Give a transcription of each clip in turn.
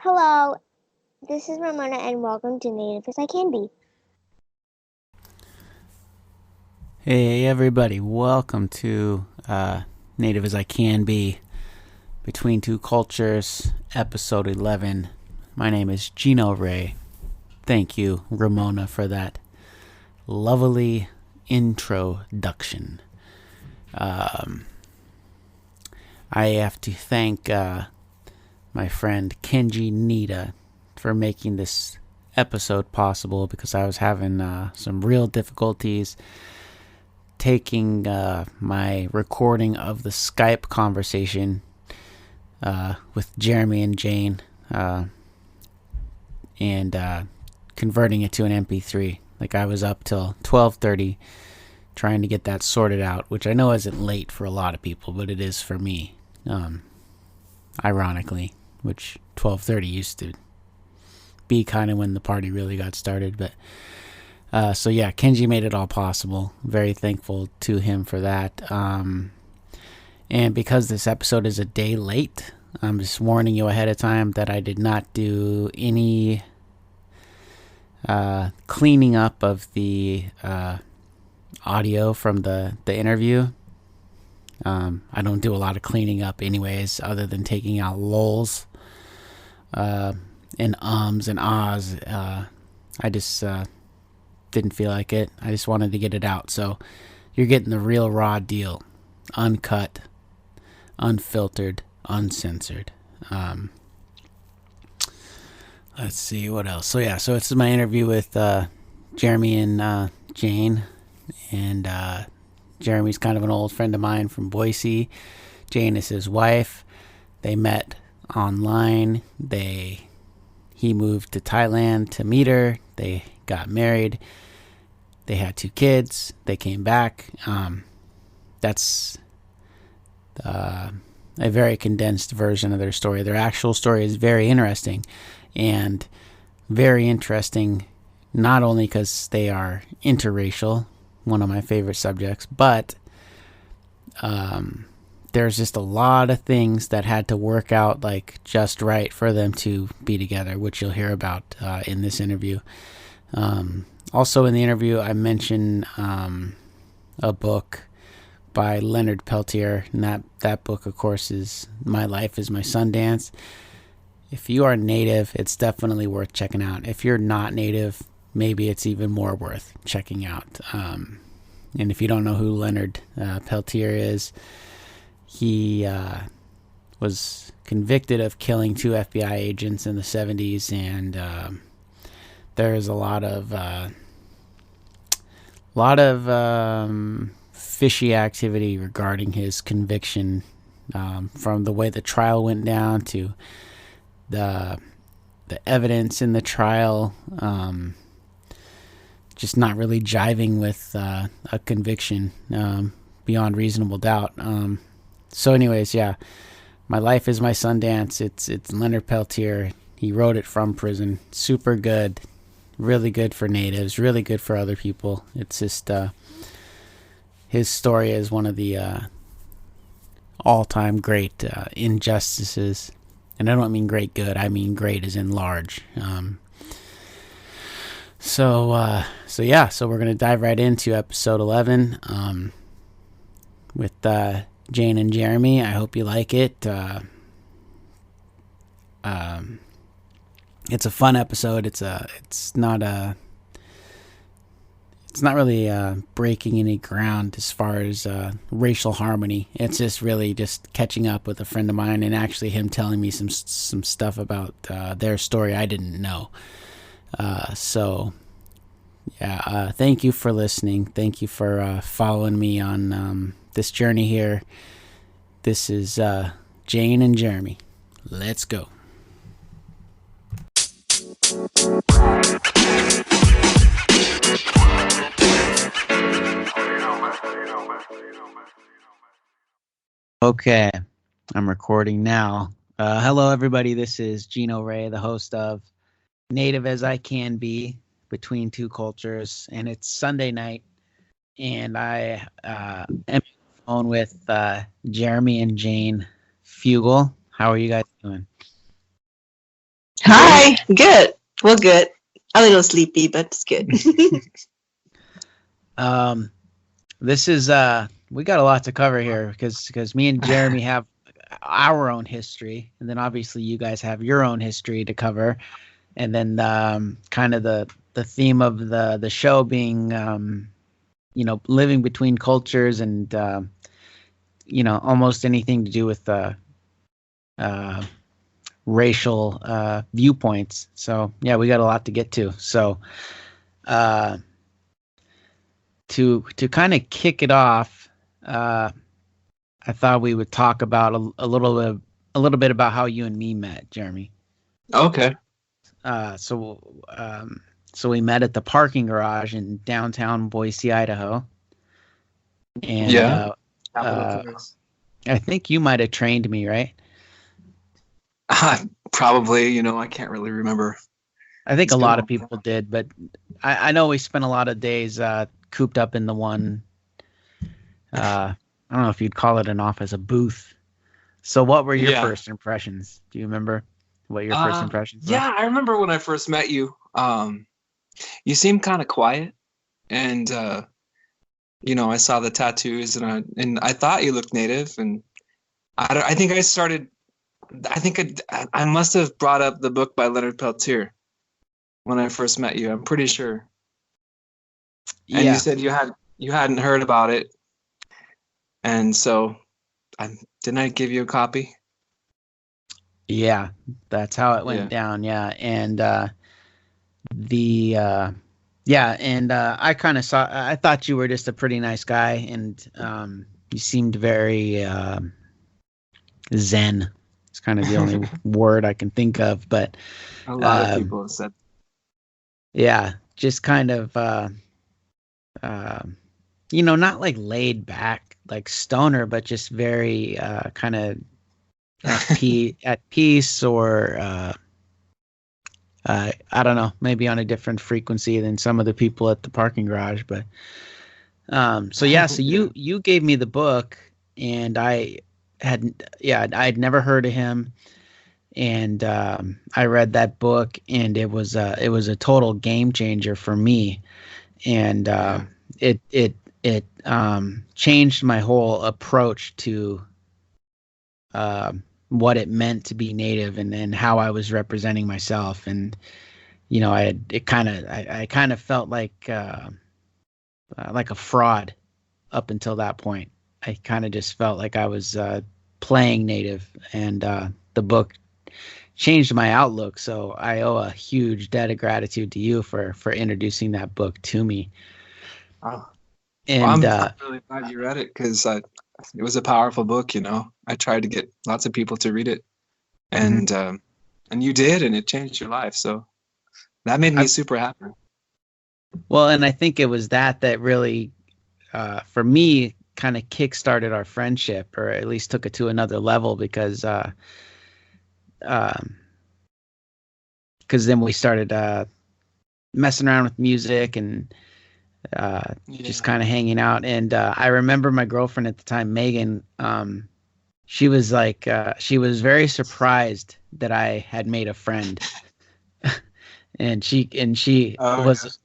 Hello, this is Ramona and welcome to Native as I Can Be. Hey everybody, welcome to Native as I Can Be, Between Two Cultures, episode 11. My name is Gino Ray. Thank you, Ramona, for that lovely introduction. I have to thank my friend Kenji Nita for making this episode possible because I was having some real difficulties taking my recording of the Skype conversation with Jeremy and Jane and converting it to an MP3. Like I was up till 12:30 trying to get that sorted out, which I know isn't late for a lot of people, but it is for me. Ironically, which 12:30 used to be kind of when the party really got started, but so yeah, Kenji made it all possible. Very thankful to him for that. And because this episode is a day late, I'm just warning you ahead of time that I did not do any cleaning up of the audio from the interview. I don't do a lot of cleaning up anyways, other than taking out lulls and ums and ahs. I just didn't feel like it. I just wanted to get it out. So you're getting the real raw deal. Uncut, unfiltered, uncensored. Let's see what else. So yeah, so it's my interview with Jeremy and Jane. And Jeremy's kind of an old friend of mine from Boise. Jane is his wife. They met online. He moved to Thailand to meet her. They got married. They had 2 kids. They came back. That's a very condensed version of their story. Their actual story is very interesting. And very interesting not only because they are interracial, one of my favorite subjects, but there's just a lot of things that had to work out like just right for them to be together, which you'll hear about in this interview. Also in the interview, I mentioned a book by Leonard Peltier, and that book, of course, is My Life is My Sundance. If you are Native, it's definitely worth checking out. If you're not Native, maybe it's even more worth checking out. And if you don't know who Leonard Peltier is, he was convicted of killing 2 FBI agents in the 70s, and there's a lot of fishy activity regarding his conviction, from the way the trial went down to the evidence in the trial, just not really jiving with a conviction beyond reasonable doubt. So anyways, yeah, My Life is My Sundance. It's Leonard Peltier. He wrote it from prison. Super good. Really good for natives. Really good for other people. It's just his story is one of the all-time great injustices. And I don't mean great good. I mean great as in large. So we're going to dive right into episode 11 with Jane and Jeremy. I hope you like it. It's a fun episode. It's not really breaking any ground as far as racial harmony. It's just really just catching up with a friend of mine and actually him telling me some stuff about their story I didn't know. Thank you for listening. Thank you for following me on this journey here. This is Jane and Jeremy. Let's go. Okay, I'm recording now. Hello, everybody. This is Gino Ray, the host of Native as I Can Be, Between Two Cultures, and it's Sunday night, and I am on the phone with Jeremy and Jane Fugel. How are you guys doing? Hi. Good. Well, good. A little sleepy, but it's good. This is we got a lot to cover here because me and Jeremy have our own history, and then obviously you guys have your own history to cover, and then kind of the theme of the show being living between cultures and almost anything to do with racial viewpoints. So yeah, we got a lot to get to. So to kind of kick it off, I thought we would talk about a little bit about how you and me met, Jeremy. Okay. So we met at the parking garage in downtown Boise, Idaho. And Yeah. I think you might have trained me, right? Probably, I can't really remember. I think It's a been lot a of people did, but I know we spent a lot of days cooped up in the one, I don't know if you'd call it an office, a booth. So what were your Yeah. first impressions? Do you remember what your first impressions were? Yeah, I remember when I first met you. You seemed kind of quiet, and I saw the tattoos, and I thought you looked native, and I think I must have brought up the book by Leonard Peltier when I first met you. I'm pretty sure. And Yeah. you said you hadn't heard about it, and so didn't I give you a copy? Yeah, that's how it went Yeah. down. Yeah, and I kind of I thought you were just a pretty nice guy, and you seemed very zen. It's kind of the only word I can think of, but A lot of people have said. yeah, just kind of not like laid back like stoner, but just very kind of at peace, or I don't know, maybe on a different frequency than some of the people at the parking garage. But so you gave me the book, and I'd never heard of him, and I read that book, and it was a total game changer for me, and it changed my whole approach to what it meant to be native, and how I was representing myself. And I kind of felt like a fraud up until that point. I kind of just felt like I was playing native, and the book changed my outlook. So I owe a huge debt of gratitude to you for introducing that book to me. Oh. And Well, I'm really glad you read it, because it was a powerful book. I tried to get lots of people to read it, and you did, and it changed your life. So that made me super happy. Well, and I think it was that really, for me, kind of kickstarted our friendship, or at least took it to another level, because then we started messing around with music, and just kind of hanging out. And I remember my girlfriend at the time, Megan, she was like, she was very surprised that I had made a friend. and she was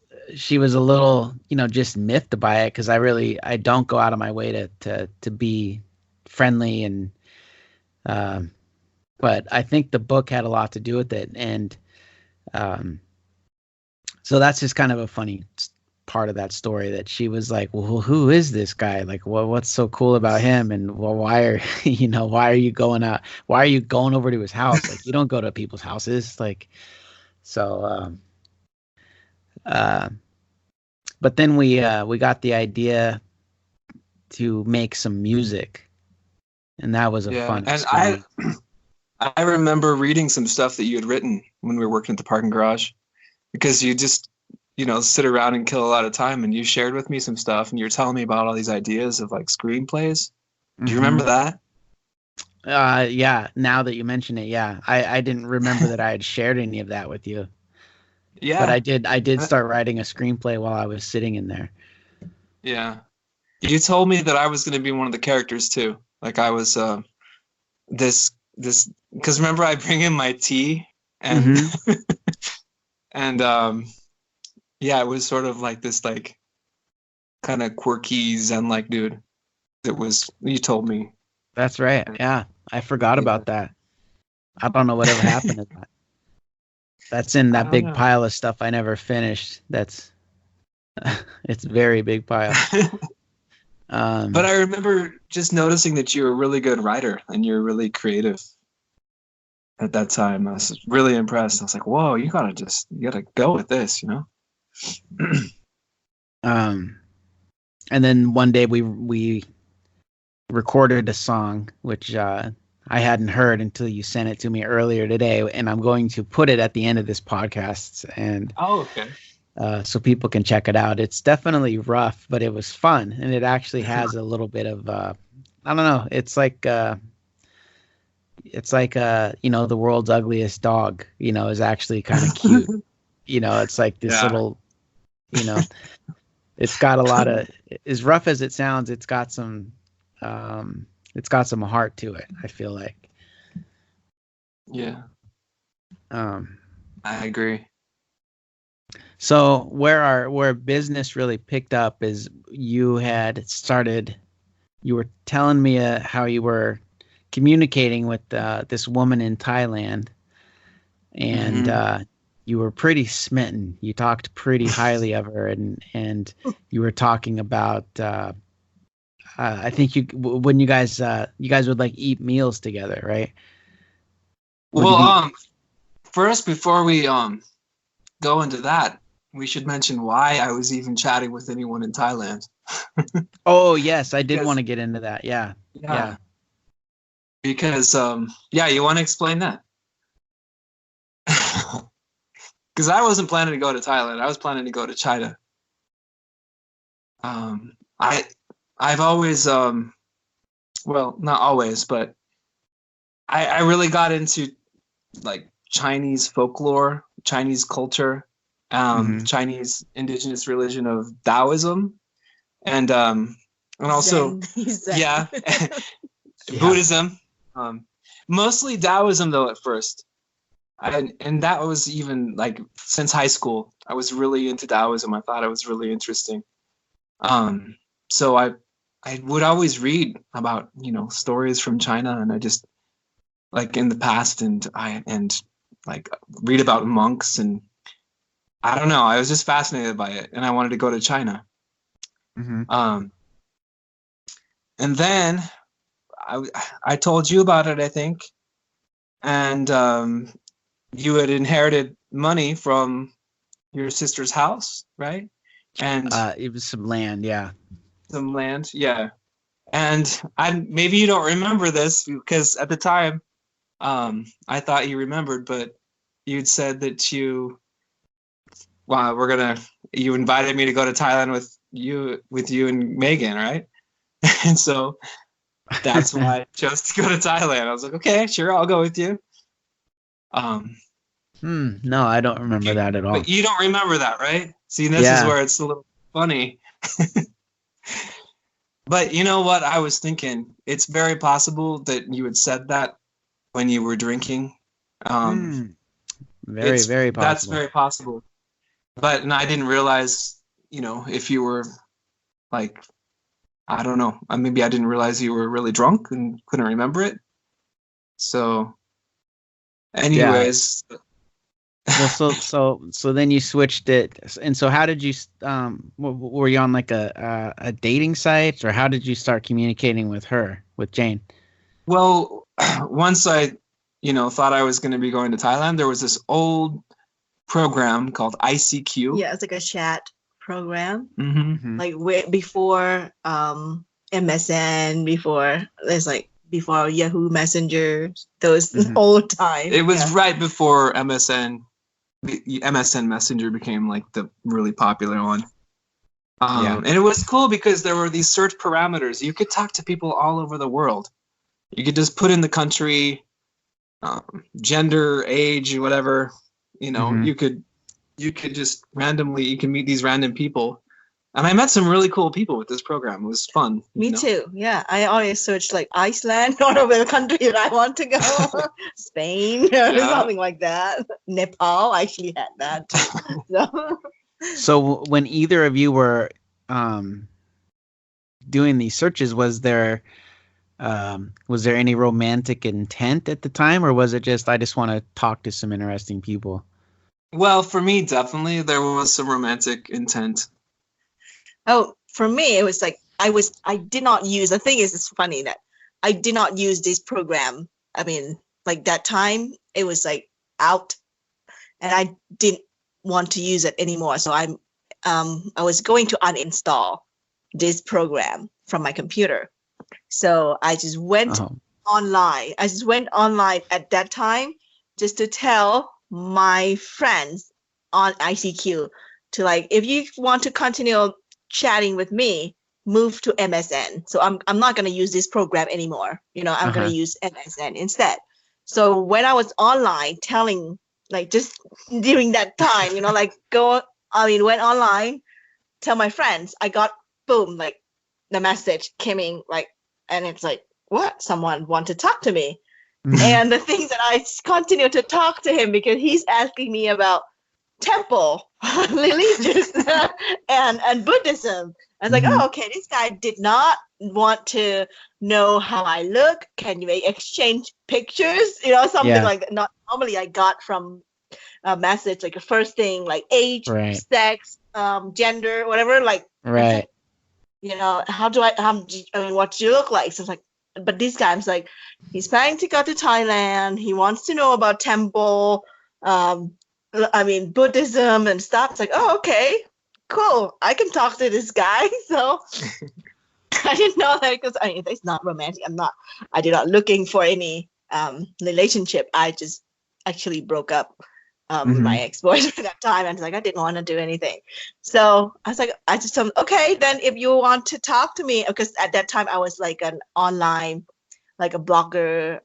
a little, just miffed by it, because I don't go out of my way to be friendly, and but I think the book had a lot to do with it. And so that's just kind of a funny part of that story, that she was like, well, who is this guy? Like, what's so cool about him? And why are why are you going out? Why are you going over to his house? Like, you don't go to people's houses. Like, so but then we got the idea to make some music, and that was a fun experience. I remember reading some stuff that you had written when we were working at the parking garage, because you just sit around and kill a lot of time, and you shared with me some stuff, and you were telling me about all these ideas of like screenplays. Do you remember that? Yeah, now that you mention it, yeah. I didn't remember that I had shared any of that with you. Yeah. But I did start writing a screenplay while I was sitting in there. Yeah. You told me that I was going to be one of the characters too. Like, I was this because remember, I bring in my tea and and yeah, it was sort of like this like kind of quirky Zen-like dude. That was you told me. That's right. Yeah, I forgot about that. I don't know whatever happened to that. That's in that big pile of stuff I never finished. That's it's a very big pile. But I remember just noticing that you're a really good writer and you're really creative. At that time, I was really impressed. I was like, "Whoa, you gotta go with this," you know. And then one day we recorded a song which I hadn't heard until you sent it to me earlier today, and I'm going to put it at the end of this podcast, and okay. So people can check it out. It's definitely rough, but it was fun, and it actually has a little bit of I don't know. It's like you know, the world's ugliest dog, you know, is actually kind of cute. You know, it's like this little, you know, it's got a lot of, as rough as it sounds, it's got some heart to it, I feel like. Yeah. I agree. So where business really picked up is you were telling me how you were communicating with this woman in Thailand, and you were pretty smitten. You talked pretty highly of her, and you were talking about I think when you guys would like eat meals together, right? Well, first before we go into that, we should mention why I was even chatting with anyone in Thailand. Oh yes, I did want to get into that. Yeah. Because you want to explain that? Because I wasn't planning to go to Thailand. I was planning to go to China. I've always well, not always, but I really got into like Chinese folklore, Chinese culture, Chinese indigenous religion of Taoism, and also Zen. Buddhism. Mostly Taoism though at first. And that was even like since high school. I was really into Taoism. I thought it was really interesting. So I would always read about, you know, stories from China, and I just like in the past, and like read about monks, and I don't know, I was just fascinated by it, and I wanted to go to China. And then I told you about it, I think, and you had inherited money from your sister's house, right? And it was some land, yeah. Some land, yeah. And maybe you don't remember this because at the time, I thought you remembered, but you'd said that you invited me to go to Thailand with you and Megan, right? And so that's why I chose to go to Thailand. I was like, okay, sure, I'll go with you. No, I don't remember that at all. But you don't remember that, right? See, this is where it's a little funny. But you know what I was thinking? It's very possible that you had said that when you were drinking. Very, very possible. That's very possible. But I didn't realize, you know, if you were like, I don't know. Maybe I didn't realize you were really drunk and couldn't remember it. So, anyways. Yeah. Well, so then you switched it, and so how did you? Were you on like a dating site, or how did you start communicating with Jane? Well, once I, you know, thought I was going to be going to Thailand, there was this old program called ICQ. Yeah, it's like a chat program, Mm-hmm. like before MSN, before Yahoo Messenger, those old times. It was right before MSN. The MSN Messenger became like the really popular one. And it was cool because there were these search parameters. You could talk to people all over the world. You could just put in the country, gender, age, whatever. You know, you could just randomly, you can meet these random people, And I met some really cool people with this program. It was fun. Me too. Yeah, I always search like Iceland or the country that I want to go, Spain or something like that. Nepal, I actually had that too. So when either of you were doing these searches, was there any romantic intent at the time, or was it just I just want to talk to some interesting people? Well, for me, definitely there was some romantic intent. Oh, for me, it was like I did not use. The thing is, it's funny that I did not use this program. I mean, like that time, it was like out, and I didn't want to use it anymore. So I was going to uninstall this program from my computer. So I just went online. I just went online at that time just to tell my friends on ICQ to like, if you want to continue chatting with me, move to MSN. So I'm not going to use this program anymore. You know, I'm going to use MSN instead. So when I was online telling, like just during that time, you know, like went online, tell my friends, I got boom, like the message came in, like, and it's like, what? Someone want to talk to me. And the things that I continue to talk to him because he's asking me about temple, religious, and Buddhism. I was like, oh, okay, this guy did not want to know how I look. Can you exchange pictures? You know, something like that. Not normally I got from a message like a first thing like age, sex, gender, whatever. Like, you know, what do you look like? So it's like, but this guy, I'm like, he's planning to go to Thailand. He wants to know about temple, Buddhism and stuff. It's like, oh, okay, cool. I can talk to this guy. So I didn't know that because it's not romantic. I did not looking for any relationship. I just actually broke up with my ex-boyfriend at that time. And I didn't want to do anything. So I was like, I just told him, okay, then if you want to talk to me, because at that time I was like an online, like a blogger,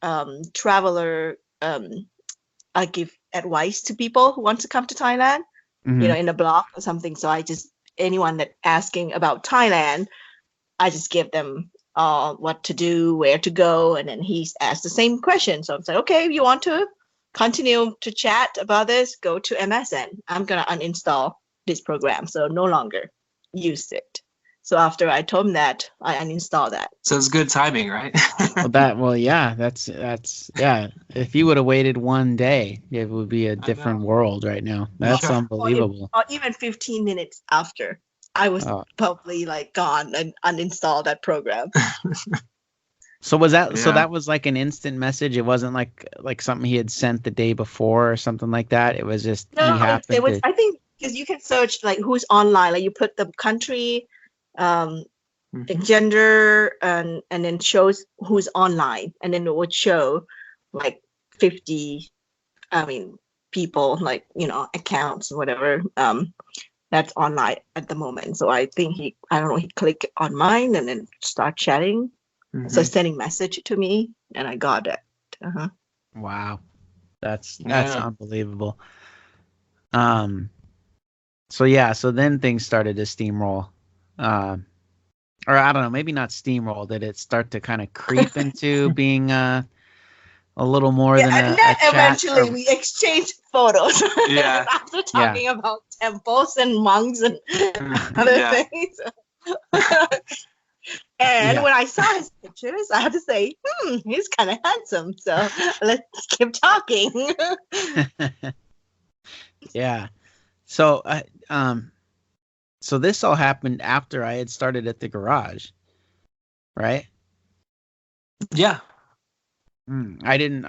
traveler. I give advice to people who want to come to Thailand, you know, in a blog or something. So anyone that asking about Thailand, I just give them what to do, where to go. And then he's asked the same question. So I'm like, okay, if you want to continue to chat about this, go to MSN. I'm going to uninstall this program. So no longer use it. So after I told him that, I uninstalled that. So it's good timing, right? That's if you would have waited one day, it would be a different world right now. That's unbelievable. Or even 15 minutes after, I was probably like gone and uninstalled that program. So was that so that was like an instant message? It wasn't like something he had sent the day before or something like that. It was just I think because you can search like who's online, like you put the country, the gender, and then shows who's online, and then it would show like 50 people, like, you know, accounts or whatever that's online at the moment. So I think he clicked on mine and then start chatting. So sending message to me, and I got it. Wow, that's unbelievable. So then things started to steamroll, or I don't know, maybe not steamroll. Did it start to kind of creep into being a little more than and a then chat? Eventually we exchanged photos. After talking about temples and monks and other things. And when I saw his pictures, I had to say, he's kind of handsome. So let's keep talking. Yeah. So, so this all happened after I had started at the garage, right? Yeah. I didn't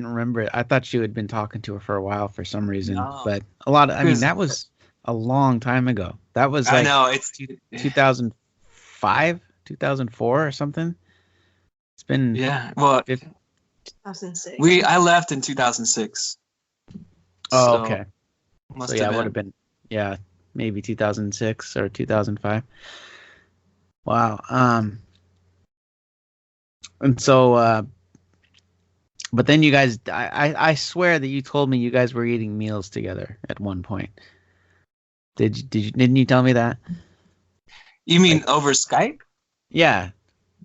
remember it. I thought you had been talking to her for a while for some reason, but that was a long time ago. That was like, I know, it's 2005, 2004 or something. It's been 2006. I left in 2006. Oh, okay. So it would have been maybe 2006 or 2005. Wow. And so but then you guys, I swear that you told me you guys were eating meals together at one point. Didn't you tell me that? You mean over Skype? Yeah,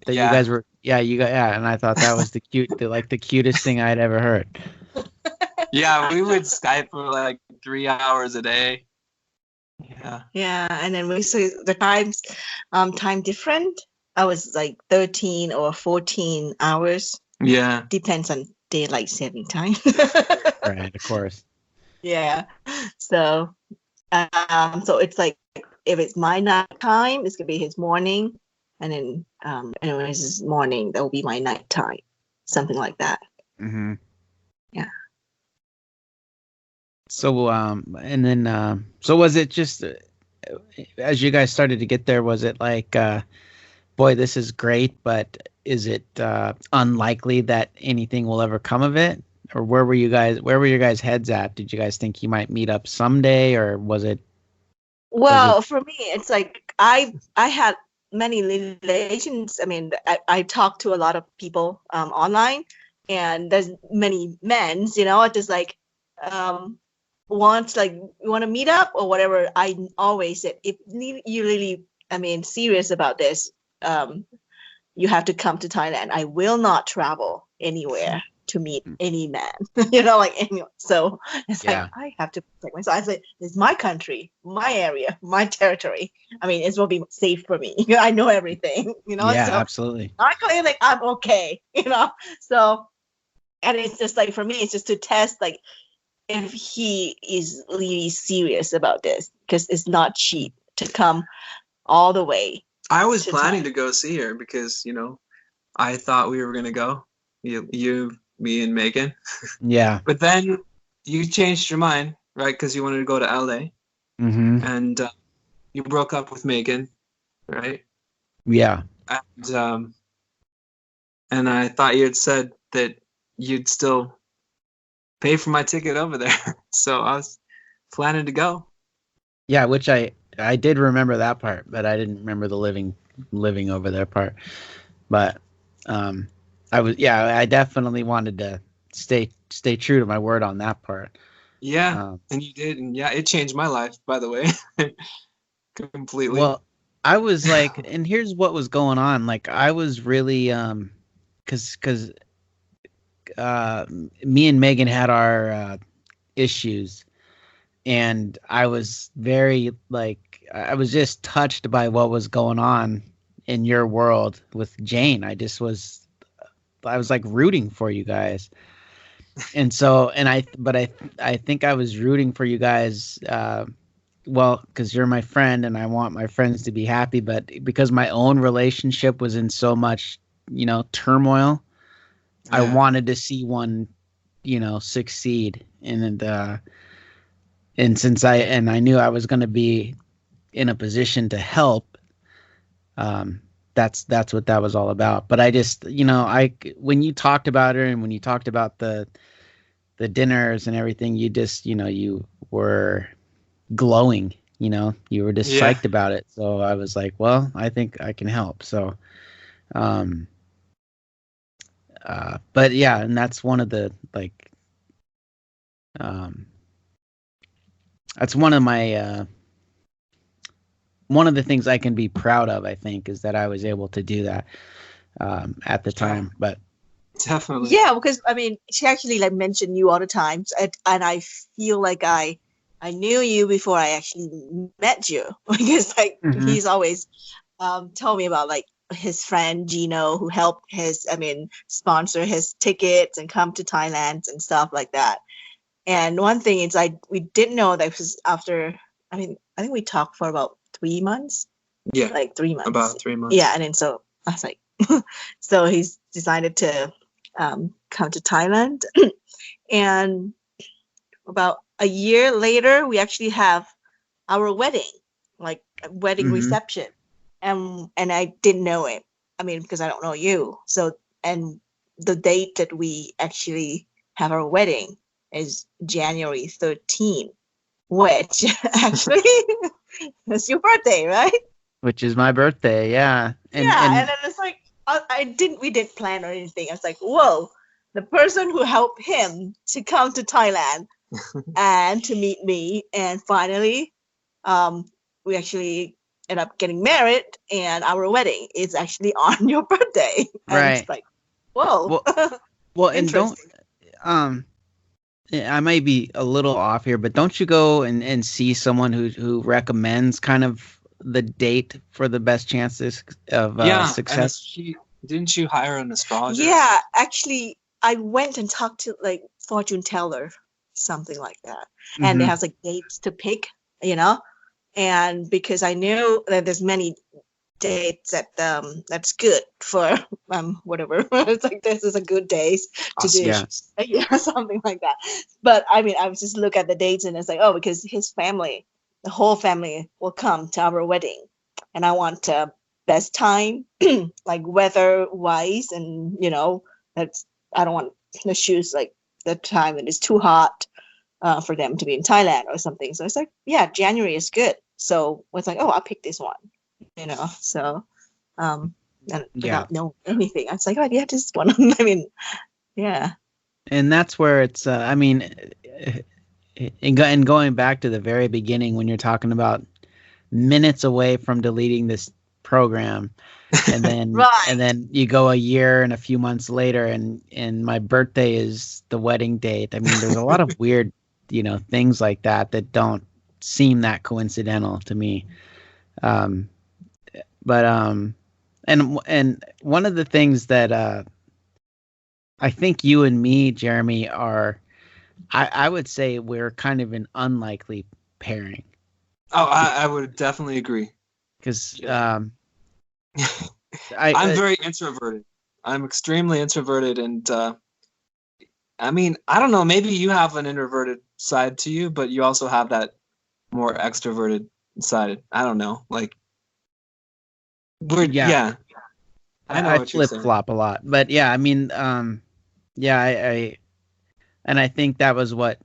that Yeah. you guys were. Yeah, and I thought that was the cutest thing I'd ever heard. Yeah, we would Skype for like 3 hours a day. Yeah. Yeah, and then we see the time different. I was like 13 or 14 hours. Yeah. Depends on daylight saving time. Right, of course. Yeah. So so it's like if it's my night time, it's gonna be his morning, and then and when it's his morning, that will be my night time. Something like that. Mm-hmm. Yeah. So and then so was it just as you guys started to get there, was it like boy, this is great, but is it unlikely that anything will ever come of it? Or where were your guys' heads at? Did you guys think you might meet up someday, or was it? Well, for me, it's like I had many relations. I mean, I talked to a lot of people online, and there's many men, just like want to meet up or whatever. I always said, if you really, I mean, serious about this, you have to come to Thailand. I will not travel anywhere to meet any man, like anyone. So it's like, I have to protect myself. I say, it's my country, my area, my territory. I mean, it will be safe for me. I know everything, Yeah, so absolutely. I claim like I'm okay, so, and it's just like, for me, it's just to test, like, if he is really serious about this, because it's not cheap to come all the way. I was planning to go see her because, I thought we were going to go. You, me, and Megan. Yeah. But then you changed your mind, right? Because you wanted to go to LA. Mm-hmm. And you broke up with Megan, right? Yeah. And I thought you had said that you'd still pay for my ticket over there. So I was planning to go. Yeah, which I did remember that part, but I didn't remember the living over there part. But I definitely wanted to stay true to my word on that part. Yeah, and you did, and yeah, it changed my life, by the way. Completely. Well, I was like, and here's what was going on. Like, I was really because me and Megan had our issues, and I was very I was just touched by what was going on in your world with Jane. I was like rooting for you guys. And so, I think I was rooting for you guys, well, because you're my friend and I want my friends to be happy, but because my own relationship was in so much, turmoil, I wanted to see one, succeed. And since I knew I was going to be in a position to help, that's what that was all about. But I just, when you talked about her and when you talked about the dinners and everything, you just, you were glowing, you were just psyched about it. So I was like, well, I think I can help. So, but yeah, and that's one of the, that's one of my, one of the things I can be proud of, I think, is that I was able to do that, at the time. But definitely. Yeah, because I mean, she actually mentioned you all the time, and I feel like I knew you before I actually met you, because he's always told me about his friend Gino, who helped sponsor his tickets and come to Thailand and stuff like that. And one thing is, we didn't know that was after. I think we talked for about 3 months. Yeah, 3 months. About 3 months. Yeah, and then so I was like, so he's decided to come to Thailand, and about a year later, we actually have our wedding, a wedding reception, and I didn't know it. I mean, because I don't know you. So, and the date that we actually have our wedding is January 13th, which actually is your birthday, right? which is my birthday, yeah. And then it's like, we didn't plan or anything. I was like, whoa, the person who helped him to come to Thailand and to meet me, and finally, we actually end up getting married, and our wedding is actually on your birthday. And Right. it's like, whoa. Well, and don't Interesting. I may be a little off here, but don't you go and see someone who recommends kind of the date for the best chances of And success? didn't you hire an astrologer? Yeah, actually, I went and talked to like fortune teller, something like that, and they Mhm. have like dates to pick, you know, and because I knew that there's many dates that that's good for whatever. It's like this is a good days to do, Auspicious. yeah, something like that. But I mean, I was just look at the dates and it's like, oh, because his family, the whole family will come to our wedding, and I want best time, like weather wise, and you know, that's I don't want to choose like the time that is too hot for them to be in Thailand or something. So it's like, yeah, January is good. So it's like, oh, I'll pick this one, you know. So and Yeah. without knowing anything, I was like, oh, yeah, this one. I mean, yeah. And that's where it's I mean, and going back to the very beginning when you're talking about minutes away from deleting this program, and then Right. and then you go a year and a few months later, and my birthday is the wedding date. I mean, there's a lot of weird, things like that don't seem that coincidental to me. um but and one of the things that I think you and me, Jeremy, are, I would say we're kind of an unlikely pairing. Oh, I would definitely agree. Because Yeah. I'm very introverted. I'm extremely introverted, and I mean, I don't know. Maybe you have an introverted side to you, but you also have that more extroverted side. I don't know. Like, yeah, I know I what you're flip saying. flop a lot. But yeah, I mean, yeah, I and I think that was what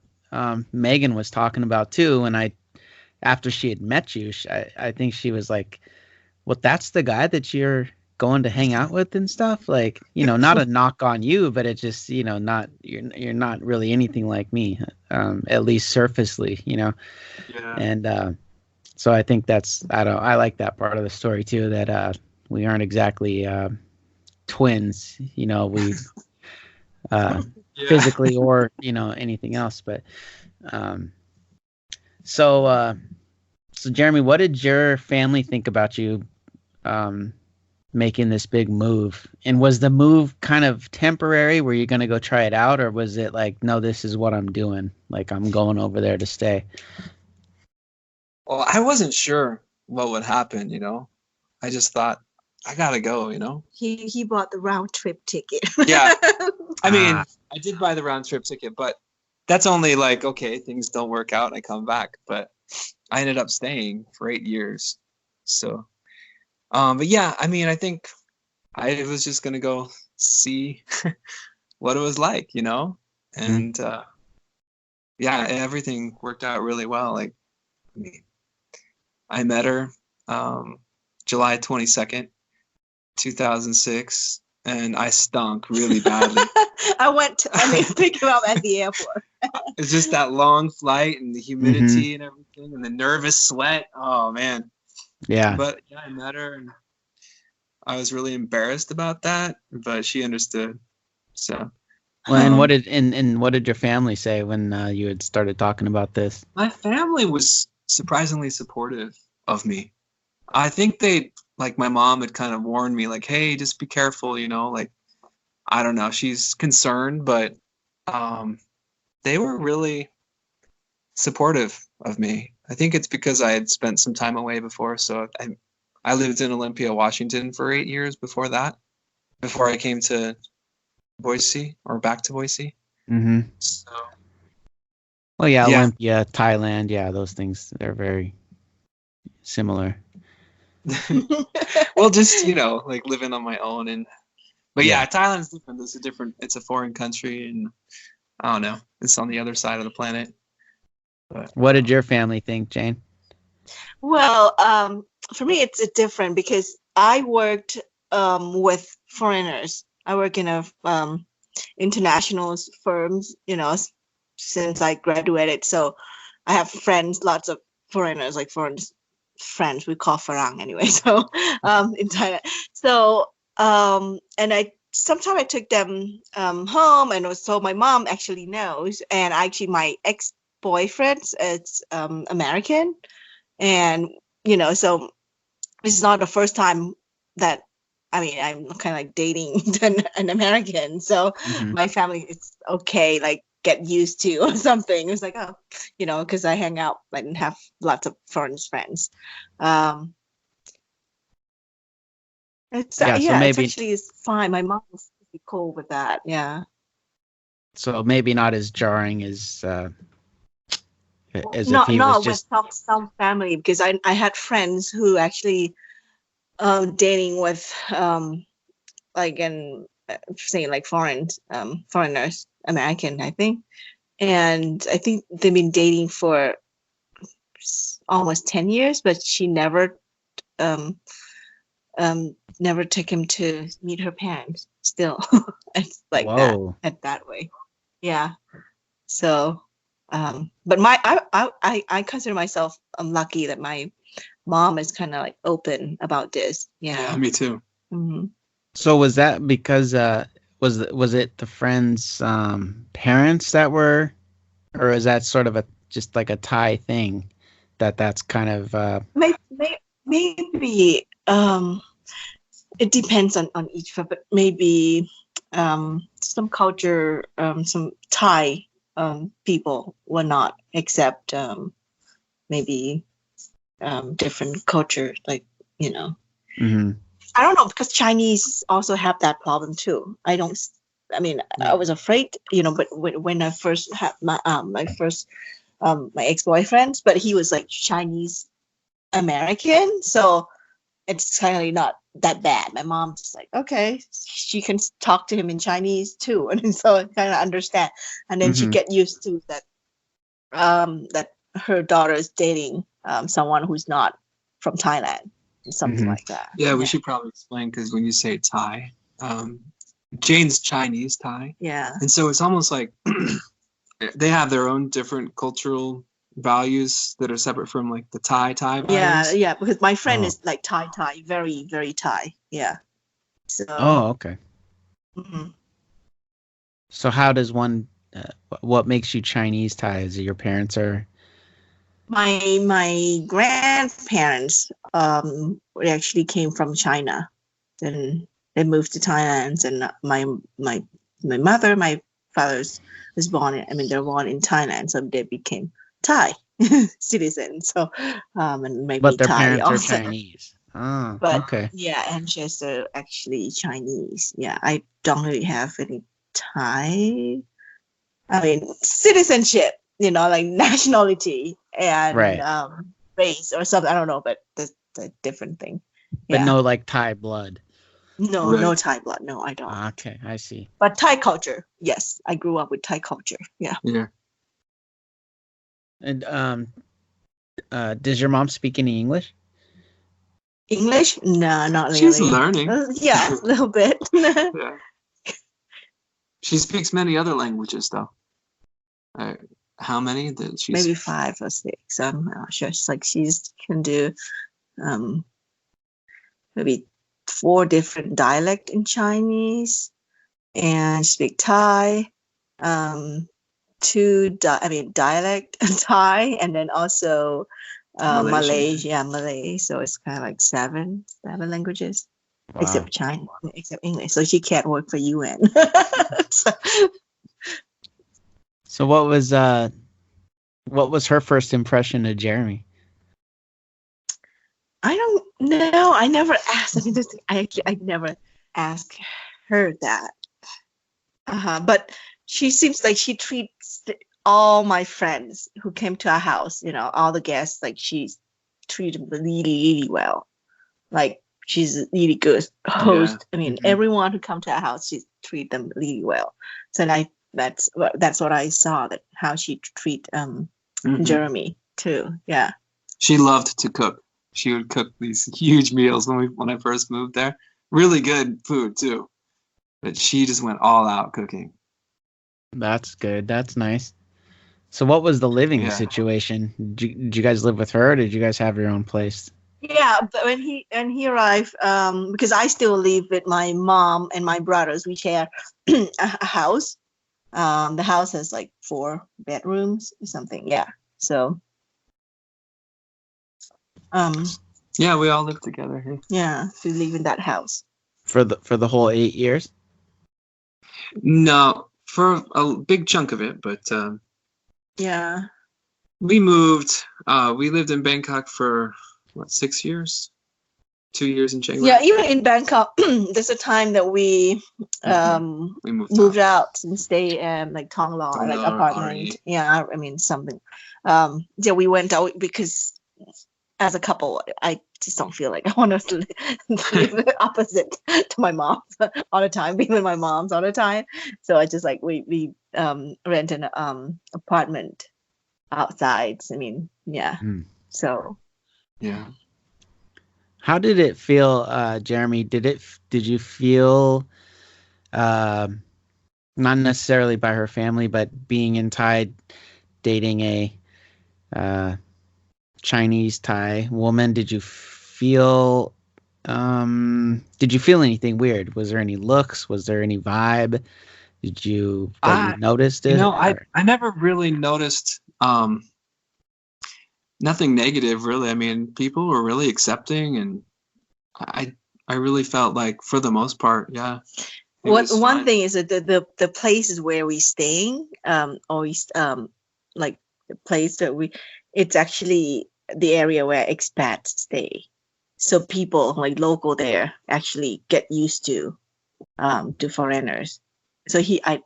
Megan was talking about too. And after she had met you, I think she was like, "Well, that's the guy that you're going to hang out with and stuff." Like, not a knock on you, but it just, not you're not really anything like me, at least surfacely, Yeah. And so I think I like that part of the story too, that we aren't exactly twins, we Yeah. physically or anything else. But um, so Jeremy, what did your family think about you making this big move? And was the move kind of temporary? Were you going to go try it out, or was it like, no, this is what I'm doing, like I'm going over there to stay? Well, I wasn't sure what would happen, I just thought I gotta go, He bought the round trip ticket. Yeah. I mean, I did buy the round trip ticket, but that's only like, okay, things don't work out, I come back. But I ended up staying for 8 years. So, but yeah, I mean, I think I was just gonna go see what it was like, and yeah, everything worked out really well. Like, I mean, I met her July 22nd, 2006, and I stunk really badly. I didn't pick him up at the airport. It's just that long flight and the humidity and everything and the nervous sweat. Oh man. Yeah. But yeah, I met her and I was really embarrassed about that, but she understood. So Well, and what did your family say when you had started talking about this? my family was surprisingly supportive of me. I think like my mom had kind of warned me, like, hey, just be careful, like, I don't know, she's concerned, but they were really supportive of me. I think it's because I had spent some time away before. So I lived in Olympia, Washington for 8 years before that, before I came to Boise or back to Boise. Mm-hmm. So, well, yeah, yeah. Olympia, Thailand, yeah, those things, they're very similar. Well, just, like living on my own. But yeah, Thailand's different. It's a foreign country, and I don't know. It's on the other side of the planet. But, what did your family think, Jane? Well, for me, it's different because I worked with foreigners. I work in a international firms, since I graduated. So I have friends, lots of foreigners, like foreign friends. We call Farang anyway. So in Thailand. So and sometimes I took them home, and also my mom actually knows. And actually, my ex-boyfriend is American, and so it's not the first time that. I mean, I'm kind of like dating an American, so my family is okay, like get used to or something. It was like, oh, because I hang out and have lots of foreign friends. It's Yeah, so maybe it's fine. My mom was pretty cool with that. Yeah. so maybe not as jarring as if Not he was just with some family, because I had friends who actually dating with like in saying like foreigners, American, I think. And I think they've been dating for almost 10 years, but she never never took him to meet her parents still. It's like Whoa. that way. Yeah. So but I consider myself lucky that my mom is kind of like open about this. Yeah, me too. Mm-hmm. So was that because was it the friend's parents that were, or is that sort of just like a Thai thing that's kind of maybe it depends on each, but maybe some culture, some Thai people will not accept maybe different culture, like I don't know, because Chinese also have that problem too. I was afraid, but when I first had my my ex-boyfriend, but he was like Chinese American, so it's kind of not that bad. My mom's just like, okay, she can talk to him in Chinese too, and so I kind of understand. And then she get used to that that her daughter is dating someone who's not from Thailand, something like that. Yeah, we should probably explain, because when you say Thai, Jane's Chinese Thai. Yeah. And so it's almost like they have their own different cultural values that are separate from like the Thai values. Yeah, because my friend is like Thai, very, very Thai. Yeah. So. Oh, okay. So how does one? What makes you Chinese Thai? Is it your parents are? My grandparents actually came from China. Then they moved to Thailand, and my mother, my father's was born. They're born in Thailand, so they became Thai citizens. So and maybe But their Thai parents also. are Chinese. Oh, But okay. yeah, ancestors are actually Chinese. Yeah, I don't really have any Thai. Citizenship, like nationality and race or something. I don't know, but that's a different thing. But Yeah. no, like Thai blood. No, Right. no Thai blood. No, I don't. Okay, I see. But Thai culture, yes, I grew up with Thai culture. Yeah. Yeah. And does your mom speak any English? English? No, not really. She's learning. Yeah, a little bit. Yeah. She speaks many other languages, though. How many? Maybe 5 or 6. I'm not sure. It's like she can do maybe 4 different dialect in Chinese, and speak Thai, 2 dialect Thai, and then also Malay. Yeah, Malay. So it's kind of like 7 languages. Wow. except English. So she can't work for UN. So what was her first impression of Jeremy? I don't know. I never asked. I never asked her that. But she seems like she treats all my friends who came to our house, all the guests, like she treated them really, really well. Like she's a really good host. Yeah. Everyone who come to our house, she treat them really well. So that's what I saw, that how she treat Jeremy too. Yeah. She loved to cook. She would cook these huge meals when I first moved there. Really good food too. But she just went all out cooking. That's good. That's nice. So what was the living situation? Did you guys live with her, or did you guys have your own place? Yeah, but when he arrived, because I still live with my mom and my brothers, we share a house. The house has like 4 bedrooms or something. Yeah. So um Yeah, we all live together here. yeah, we live in that house. For the whole 8 years. No, for a big chunk of it, but Yeah. we moved. We lived in Bangkok for what, 6 years? 2 years in Chiang Mai. Yeah, even in Bangkok, there's a time that we We moved out and stay like Thong Lo, Thong like Lo, apartment. RE. Yeah, I mean something. Yeah, we went out because as a couple, I just don't feel like I want to live opposite to my mom all the time, be with my moms all the time. So I just like we rent an apartment outside. I mean, yeah. Mm. So Yeah. How did it feel, Jeremy? Did you feel, not necessarily by her family, but being in Thai, dating a Chinese Thai woman? Did you feel anything weird? Was there any looks? Was there any vibe? Did you that you noticed it? I never really noticed nothing negative, really. I mean, people were really accepting, and I really felt like, for the most part, yeah. one thing is that the places where we staying, always like the place that it's actually the area where expats stay. So people like local there actually get used to foreigners. So I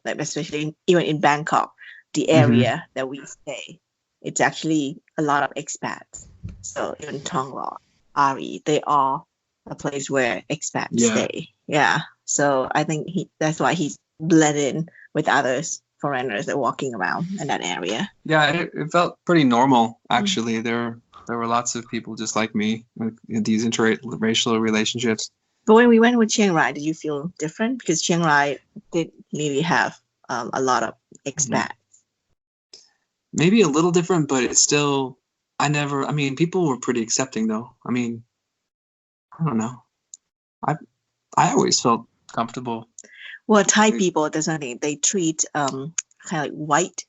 especially even in Bangkok, the area that we stay, it's actually a lot of expats. So even Thong Lo, RE, they are a place where expats stay. Yeah. So I think that's why he's blended in with others foreigners that are walking around in that area. Yeah, it felt pretty normal, actually. There were lots of people just like me with these interracial relationships. But when we went with Chiang Rai, did you feel different? Because Chiang Rai did really have a lot of expats. Maybe a little different, but it's still, I mean, people were pretty accepting, though. I mean, I don't know. I always felt comfortable. Well, Thai people, there's nothing. They treat kind of like white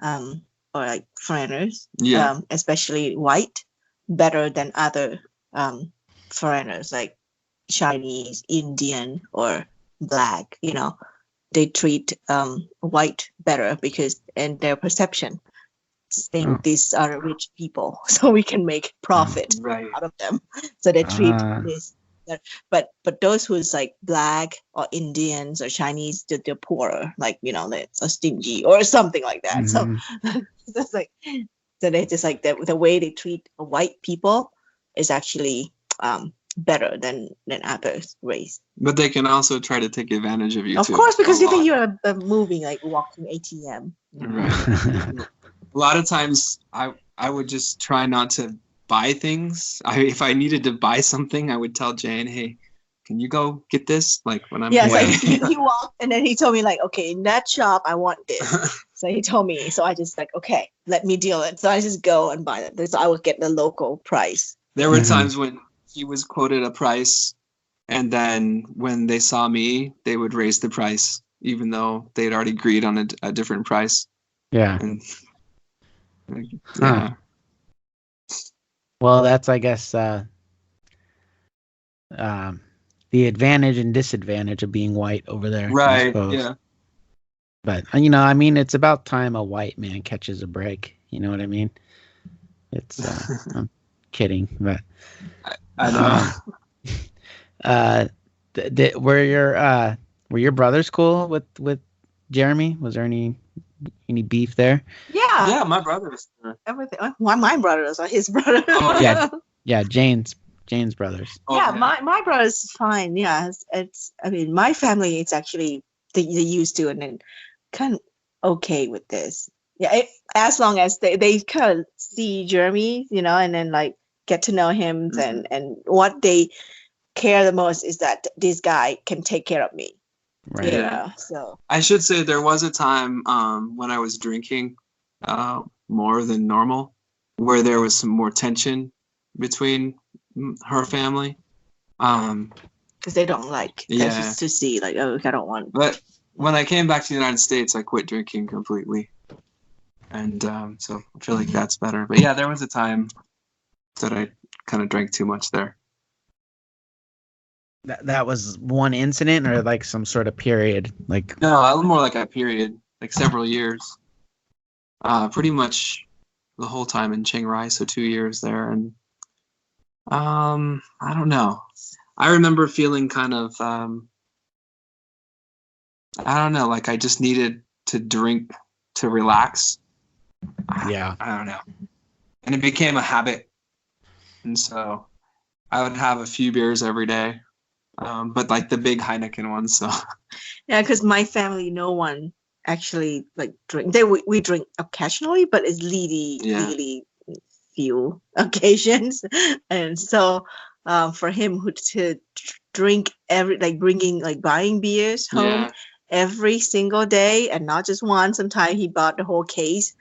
or like foreigners, especially white, better than other foreigners like Chinese, Indian, or black. You know, they treat white better because in their perception, think these are rich people, so we can make profit out of them. So they treat this. But those who's like black or Indians or Chinese, they're poorer, like, you know, they're stingy or something like that. So that's like, so they just like the way they treat white people is actually better than others race. But they can also try to take advantage of you, of too. course, because you think you're a moving, like walking ATM. Right. A lot of times I would just try not to buy things. If I needed to buy something, I would tell Jane, hey, can you go get this? Like when I'm away. Like he walked and then he told me like, okay, in that shop, I want this. So he told me, so I just like, okay, let me deal it. So I just go and buy it. So I would get the local price. There were times when he was quoted a price, and then when they saw me, they would raise the price, even though they'd already agreed on a different price. Yeah. And, Well, that's, I guess, the advantage and disadvantage of being white over there. Right. I suppose. Yeah. But, you know, I mean, it's about time a white man catches a break. You know what I mean? It's, I'm kidding, but. I know. Were your brothers cool with Jeremy? Was there any beef there? Yeah, my brothers. Everything. Why my brothers are his brothers? Yeah, Jane's brothers. My brothers is fine. Yeah, it's. I mean, my family, it's actually they used to, and then kind of okay with this. Yeah, as long as they kind of see Jeremy, you know, and then like get to know him, and what they care the most is that this guy can take care of me. Right. Yeah. So I should say there was a time when I was drinking more than normal, where there was some more tension, between her family. Because they don't like Yeah. to see like, oh, I don't want. But when I came back to the United States, I quit drinking completely, and so I feel like that's better. But yeah, there was a time that I kind of drank too much there. That was one incident or like some sort of period? Like No, more like a period, like several years. Pretty much the whole time in Chiang Rai, so 2 years there, and I don't know. I remember feeling kind of I don't know, like I just needed to drink to relax. yeah. I don't know. And it became a habit. And so I would have a few beers every day, but like the big Heineken ones. So Yeah, because my family, no one actually like drink. We drink occasionally, but it's really few occasions. And so for him to drink buying beers home every single day and not just one. Sometimes he bought the whole case,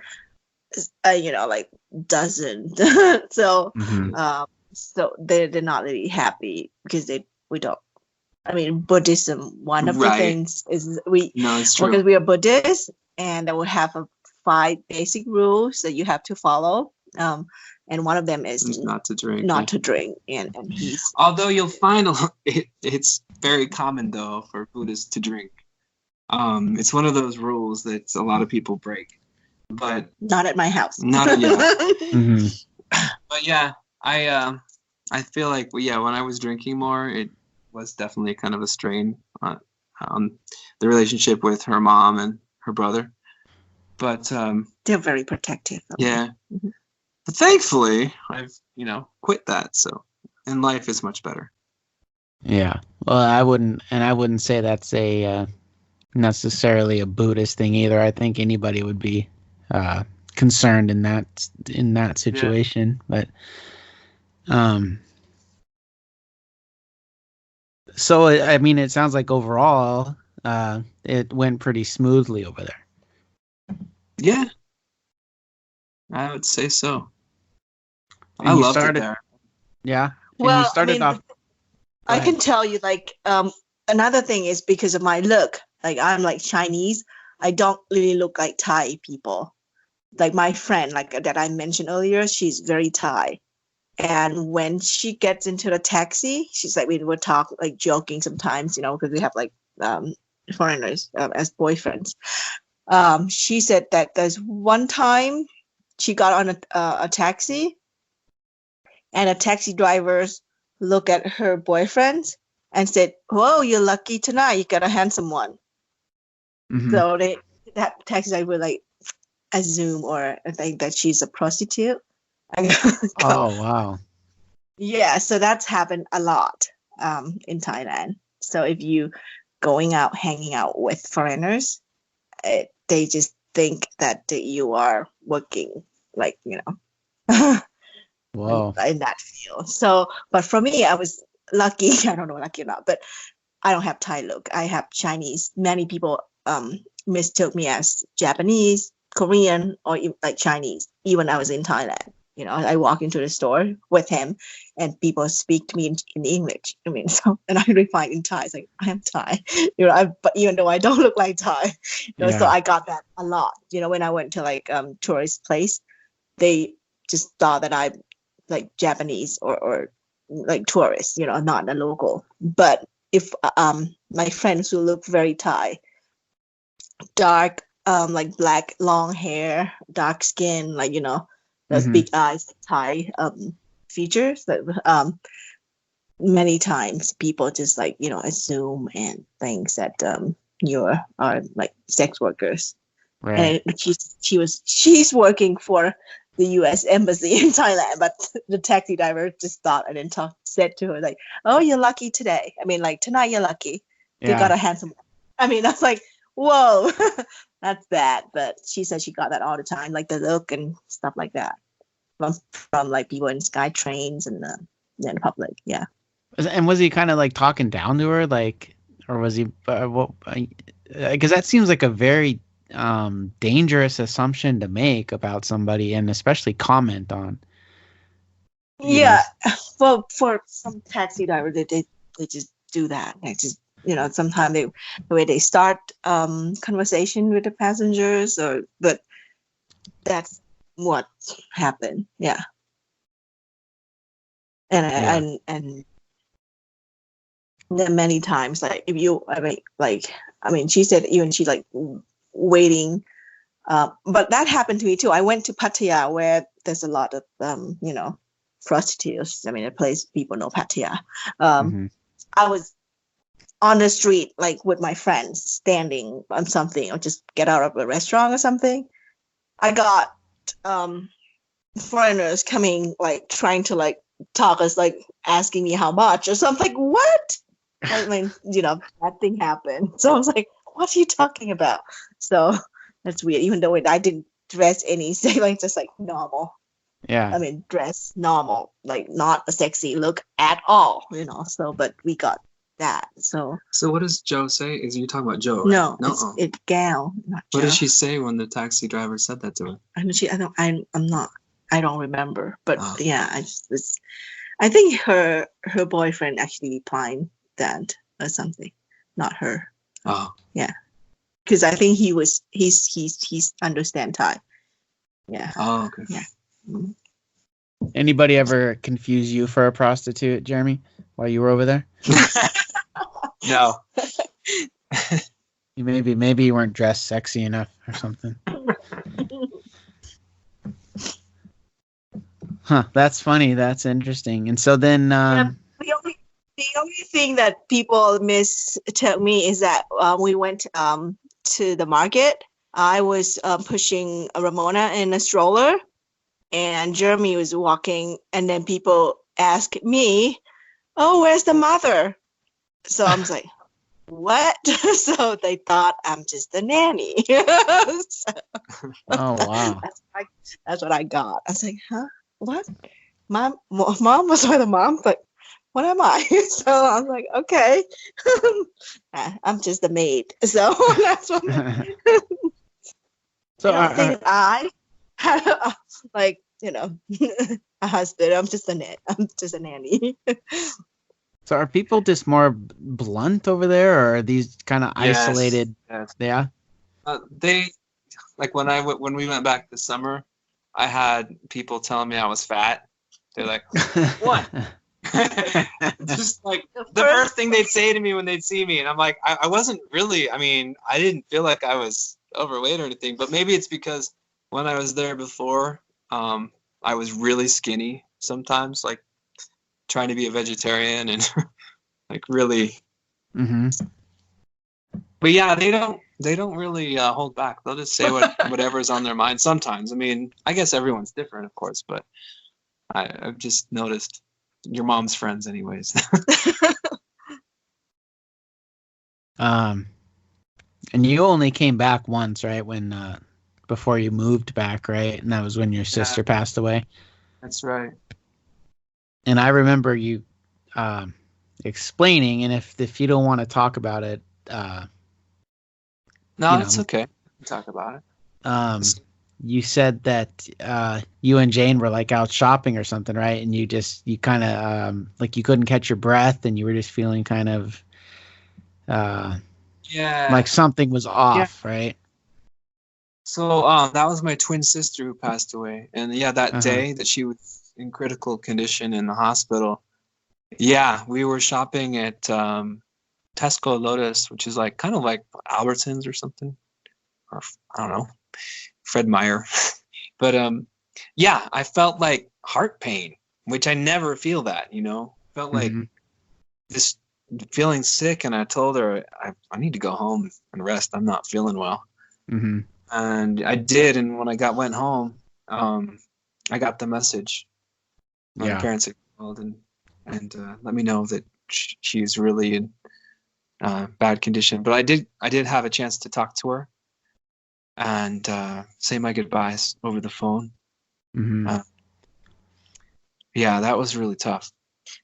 like dozen. So so they're not really happy because we don't. I mean, Buddhism, one of the things is it's true. because we are Buddhists, and we have 5 basic rules that you have to follow. And one of them is not to drink. And he's although you'll find it's very common though for Buddhists to drink. It's one of those rules that a lot of people break, but not at my house. Not yet. But yeah, I feel like when I was drinking more, it was definitely kind of a strain on the relationship with her mom and her brother. But they're very protective. Yeah. But thankfully, I've quit that, so and life is much better. Yeah. Well, I wouldn't say that's a necessarily a Buddhist thing either. I think anybody would be concerned in that situation. But so I mean, it sounds like overall it went pretty smoothly over there. Yeah, I would say so. And I loved it there. Yeah. Well, and you started off. I can tell you, like, another thing is because of my look. Like, I'm like Chinese. I don't really look like Thai people. Like my friend, like that I mentioned earlier, she's very Thai. And when she gets into the taxi, she's like, we would talk like joking sometimes, because we have like foreigners as boyfriends. She said that there's one time she got on a taxi, and the taxi drivers look at her boyfriend and said, "Whoa, you're lucky tonight. You got a handsome one." So that taxi driver like assume or think that she's a prostitute. Oh wow. Yeah, so that's happened a lot in Thailand. So if you going out hanging out with foreigners, they just think that you are working like Whoa. in that field. So, but for me, I was lucky. I don't know lucky or not, but I don't have Thai look. I have Chinese. Many people mistook me as Japanese, Korean, or like Chinese. Even I was in Thailand. I walk into the store with him, and people speak to me in English. I mean, so and I reply in Thai. It's like I am Thai, but even though I don't look like Thai, so I got that a lot. When I went to like tourist place, they just thought that I'm like Japanese or like tourist, not a local. But if my friends who look very Thai, dark, like black, long hair, dark skin, like those big eyes, Thai features that many times people just like assume and thinks that you are like sex workers. Right. And she's working for the U.S. embassy in Thailand, but the taxi driver just thought and then said to her like, "Oh, you're lucky today. I mean, like tonight you're lucky. You got a handsome." I mean, that's like, whoa, that's bad. But she said she got that all the time, like the look and stuff like that from like people in sky trains and in public. Yeah. And was he kind of like talking down to her, like, or was he? Because that seems like a very dangerous assumption to make about somebody, and especially comment on. Yeah, for some taxi driver, they just do that. They just sometimes the way they start conversation with the passengers, but that's what happened. Yeah, and then many times, like if you, I mean, she said even she like waiting. But that happened to me too. I went to Pattaya where there's a lot of prostitutes. I mean, a place people know Pattaya. I was on the street like with my friends standing on something or just get out of a restaurant or something. I got foreigners coming like trying to like talk us like asking me how much or something. What? I mean, that thing happened. So I was like, what are you talking about? So that's weird. Even though I didn't dress any, like just like normal. Yeah. I mean, dress normal, like not a sexy look at all, So, but we got that. So what does Joe say? Is you talking about Joe? Right? No, it's Gal, not What Joe. did she say when the taxi driver said that to her? I don't remember, but yeah, I think her boyfriend actually replied that or something, not her. Oh, yeah, because I think he's understand Thai. Yeah. Oh, okay. Yeah. Mm-hmm. Anybody ever confuse you for a prostitute, Jeremy, while you were over there? No. Maybe you weren't dressed sexy enough or something. Huh, that's funny. That's interesting. And so then the only thing that people tell me is that we went to the market. I was pushing Ramona in a stroller, and Jeremy was walking, and then people ask me, "Oh, where's the mother?" So I was like, "What?" So they thought I'm just a nanny. So, oh wow, that's what I got. I was like, "Huh? What? Mom was with a mom, but what am I?" So I was like, "Okay, I'm just a maid." So that's what. So I don't think I had a husband. I'm just a nanny. So are people just more blunt over there, or are these kind of isolated? Yes. Yeah. They like when we went back this summer, I had people telling me I was fat. They're like, "What?" Just like the first thing they'd say to me when they'd see me, and I'm like, I wasn't really. I mean, I didn't feel like I was overweight or anything, but maybe it's because when I was there before, I was really skinny sometimes, like trying to be a vegetarian and like really. Mm-hmm. But yeah, they don't really hold back. They'll just say whatever's on their mind sometimes. I mean, I guess everyone's different, of course, but I've just noticed your mom's friends anyways. And you only came back once, right? When before you moved back, right? And that was when your sister passed away. That's right. And I remember you explaining, and if you don't want to talk about it, no, it's okay. We can talk about it. You said that you and Jane were like out shopping or something, right? And you kind of like you couldn't catch your breath, and you were just feeling kind of like something was off, right? So that was my twin sister who passed away, and that day that she was in critical condition in the hospital, we were shopping at Tesco Lotus, which is like kind of like Albertsons or something, or I don't know, Fred Meyer. But I felt like heart pain, which I never feel that, felt like this feeling sick, and I told her I need to go home and rest. I'm not feeling well. Mm-hmm. And I did, and when I went home, I got the message. My parents had called and let me know that she's really in bad condition. But I did have a chance to talk to her and say my goodbyes over the phone. Mm-hmm. That was really tough.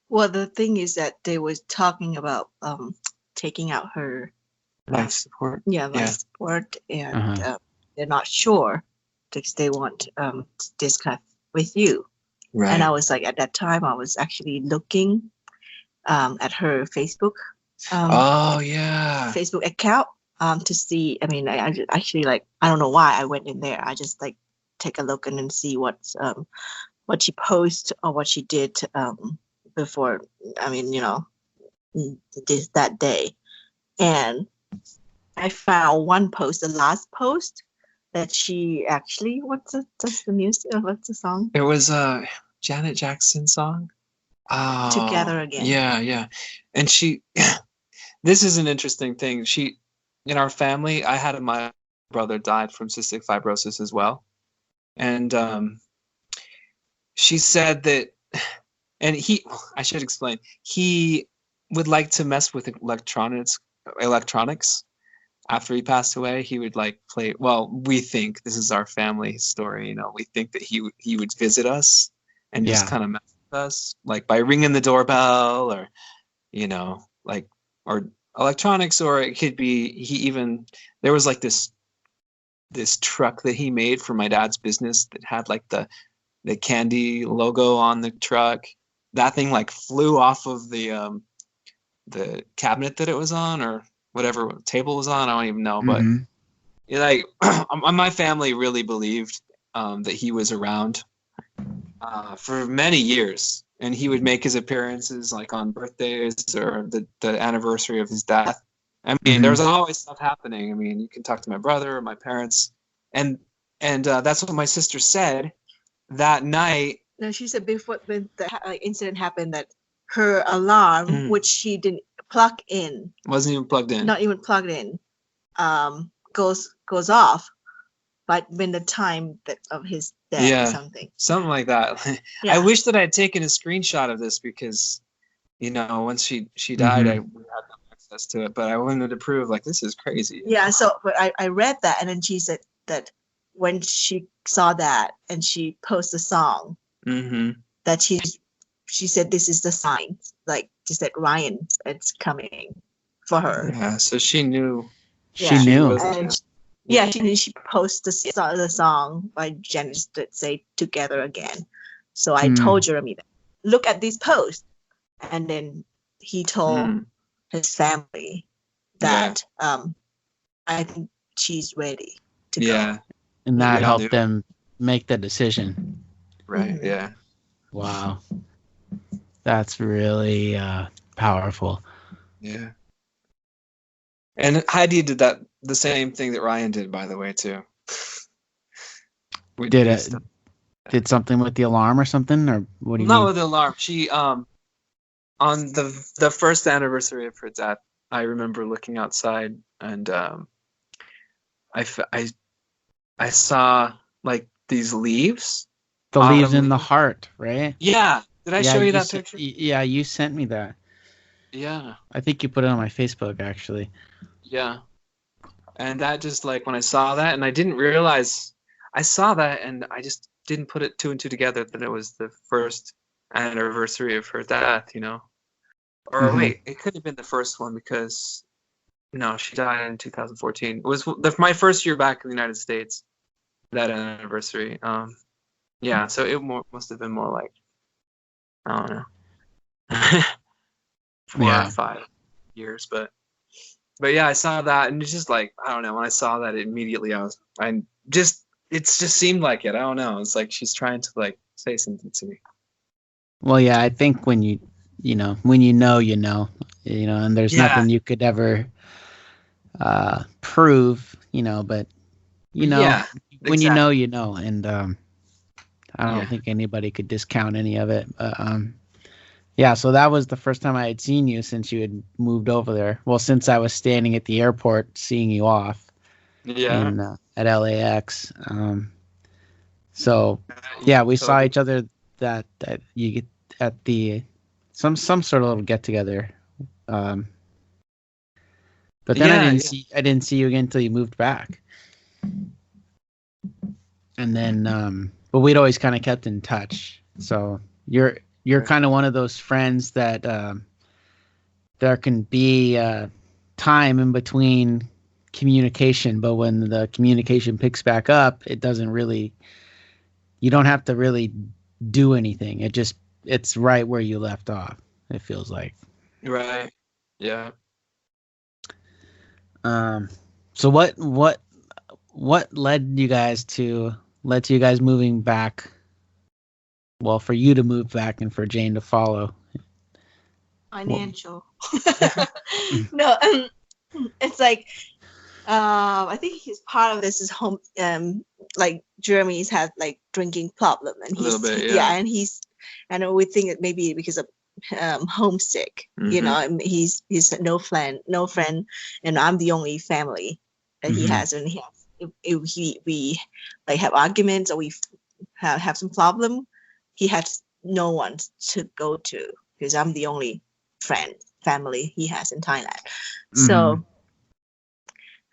Well, the thing is that they were talking about taking out her life support. Life support, and they're not sure because they want to discuss with you. Right. And I was like, at that time, I was actually looking at her Facebook. Oh yeah. Facebook account to see. I mean, I actually like, I don't know why I went in there. I just like take a look and then see what she posted or what she did before. I mean, that day, and I found one post, the last post that she actually. What's the music? What's the song? It was a Janet Jackson song. Oh, Together Again. Yeah. And she. This is an interesting thing. She, in our family, my brother died from cystic fibrosis as well, and she said that, and I should explain, he would like to mess with electronics. After he passed away, he would like play. Well, we think this is our family story. We think that he would visit us and just kind of mess with us, like by ringing the doorbell, or like, or electronics, or it could be there was like this truck that he made for my dad's business that had like the candy logo on the truck. That thing like flew off of the cabinet that it was on, or whatever table it was on. I don't even know, but like my family really believed that he was around for many years, and he would make his appearances like on birthdays or the anniversary of his death. I mean, there was always stuff happening. I mean, you can talk to my brother or my parents, and that's what my sister said that night. No, she said before when the incident happened that her alarm, which she didn't plug in, wasn't even plugged in, not even plugged in, goes off. But when the time of his death or something like that. I wish that I had taken a screenshot of this, because once she died, I we had no access to it, but I wanted to prove like this is crazy. Yeah, so but I read that, and then she said that when she saw that and she posted a song, that she said this is the sign, like she said, Ryan, it's coming for her. Yeah, so she knew. She knew. She posted the song by Janice that say Together Again. So I told Jeremy, look at this post, and then he told his family that I think she's ready to go. And that helped them make the decision. Right. Yeah. Wow. That's really powerful. Yeah. And Heidi did the same thing that Ryan did, by the way, too. Did something with the alarm or something, or what do you mean? Not with the alarm. She on the first anniversary of her death, I remember looking outside, and I saw like these leaves. The leaves in the heart, right? Yeah. Did I show you that picture? Yeah, you sent me that. Yeah. I think you put it on my Facebook, actually. Yeah. And that just like when I saw that, and I didn't realize I saw that, and I just didn't put it two and two together that it was the first anniversary of her death, Or wait, it could have been the first one, because no, she died in 2014. It was my first year back in the United States, that anniversary. Yeah, so it must have been more like, I don't know, 4 or 5 years, but yeah, I saw that, and it's just like, I don't know, when I saw that, immediately it just seemed like it. I don't know. It's like she's trying to like say something to me. Well, yeah, I think when you know, and there's nothing you could ever prove, but when you know, and I don't think anybody could discount any of it. So that was the first time I had seen you since you had moved over there. Well, since I was standing at the airport seeing you off. Yeah. At LAX. We saw each other that you get at the some sort of little get together. But then I didn't see you again until you moved back. And then but we'd always kind of kept in touch. So you're kind of one of those friends that there can be time in between communication, but when the communication picks back up, it doesn't really, you don't have to really do anything. It's right where you left off. It feels like. Right. Yeah. So what led you guys moving back? Well, for you to move back and for Jane to follow. Financial. No, it's like I think he's part of this is home. Like Jeremy's had like drinking problem, and A little bit, yeah. and we think it maybe because of homesick. You know, and he's no friend, and I'm the only family that he has, and we like have arguments or we have some problem, he has no one to go to because I'm the only family he has in Thailand. So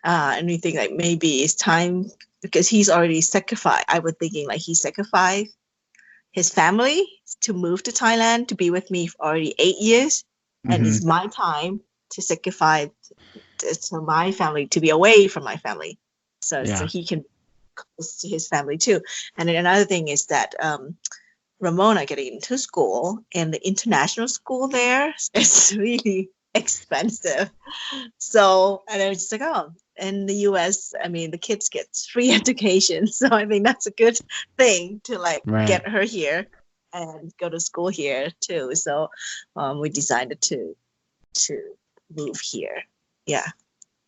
and we think like maybe it's time because he's already sacrificed. I was thinking like he sacrificed his family to move to Thailand to be with me for already 8 years, and it's my time to sacrifice to my family to be away from my family, so he can close to his family too. And then another thing is that Ramona getting into school, and the international school there is really expensive. So, and I was just like, oh, in the US, I mean, the kids get free education. So I think that's a good thing to like get her here and go to school here too. So we decided to move here. Yeah.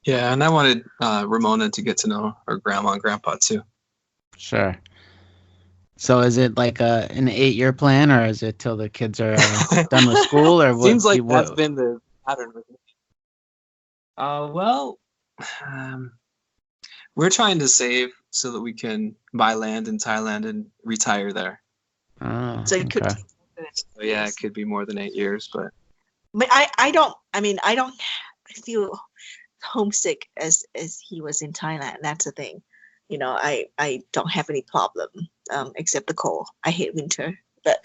Yeah, and I wanted Ramona to get to know her grandma and grandpa too. Sure. So is it like an 8-year plan, or is it till the kids are done with school, or what? Seems like that's been the pattern with me. Well, we're trying to save so that we can buy land in Thailand and retire there. Oh, so it could. So yeah, it could be more than 8 years, but I don't feel homesick as he was in Thailand. That's the thing. You know, I don't have any problem except the cold. I hate winter, but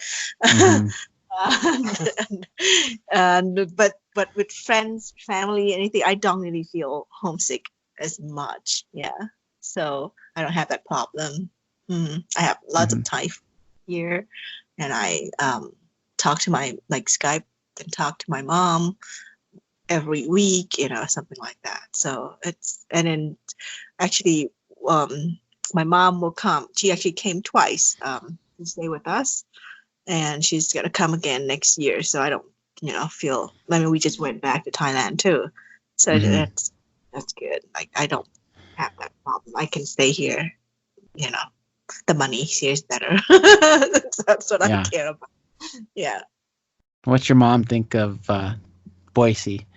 but with friends, family, anything, I don't really feel homesick as much. Yeah, so I don't have that problem. I have lots of time here, and I talk to my Skype and talk to my mom every week, you know, something like that. So and then actually my mom will come. She actually came twice to stay with us, and she's gonna come again next year. So I don't, feel. I mean, we just went back to Thailand too, so that's good. Like I don't have that problem. I can stay here. The money here is better. That's what I care about. Yeah. What's your mom think of Boise?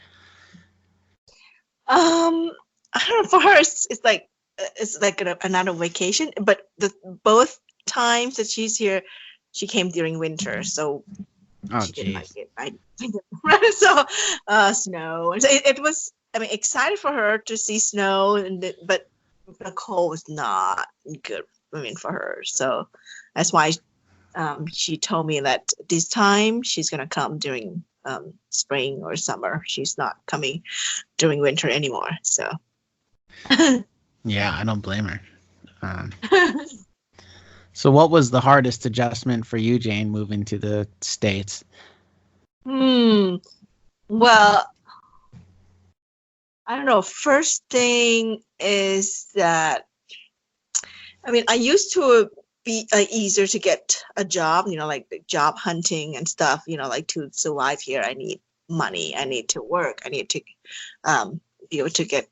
I don't know. For her, it's like another vacation. But both times that she's here, she came during winter, so she didn't like it. So snow. And so it was. I mean, excited for her to see snow, but the cold was not good. I mean, for her. So that's why she told me that this time she's gonna come during spring or summer. She's not coming during winter anymore. So yeah, I don't blame her. So what was the hardest adjustment for you, Jane, moving to the States? Well, I don't know. First thing is that, I mean, I used to be easier to get a job, like the job hunting and stuff, like to survive here, I need money, I need to work, I need to be able to get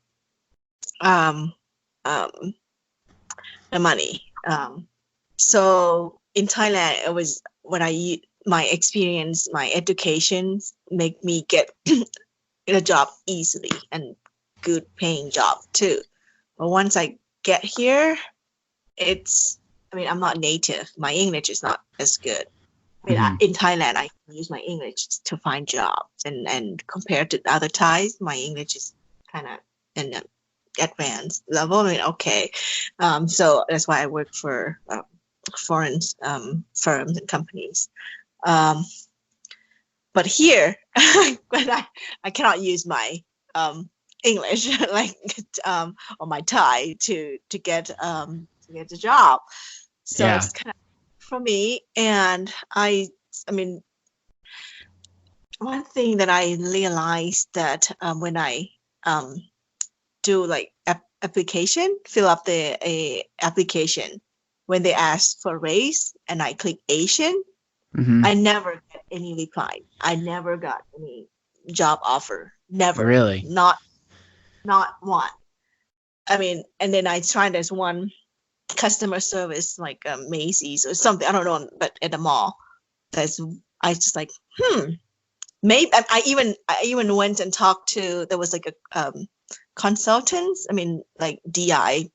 the money. So in Thailand, it was my experience, my education make me get a job easily and good paying job too. But once I get here, I'm not native. My English is not as good. I mean, in Thailand, I can use my English to find jobs, and compared to other Thais, my English is kind of in an advanced level. I mean, okay. So that's why I work for foreign firms and companies. But here, when I cannot use my English or my Thai to get a job. So it's kind of for me. And I mean, one thing that I realized that when I do like application, fill up the application, when they ask for race and I click Asian, Mm-hmm. I never get any reply. I never got any job offer. Never. Really? Not one. I mean, and then I tried this one customer service like Macy's or something. I don't know, but at the mall. I just like, maybe I even went and talked to, there was like a consultants. I mean, like DI,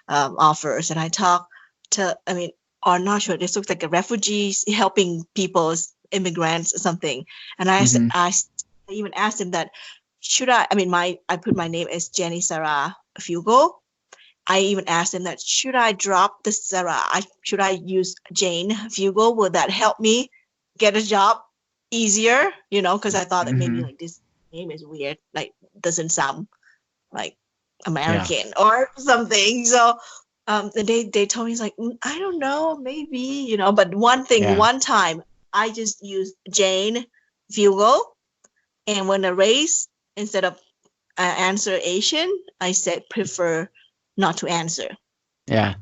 offers, and I talked to. I mean, I'm not sure. This looks like a refugees helping people, immigrants or something. And I even asked him that should I mean I put my name as Janesara Fugal. I even asked him that should I drop the Sarah? Should I use Jane Fugal? Will that help me get a job easier? Because I thought that maybe like this name is weird, like doesn't sound like American or something. So they told me, it's like, I don't know, maybe, but one time I just used Jane Fugal, and when the race, instead of answer Asian, I said prefer not to answer. Yeah.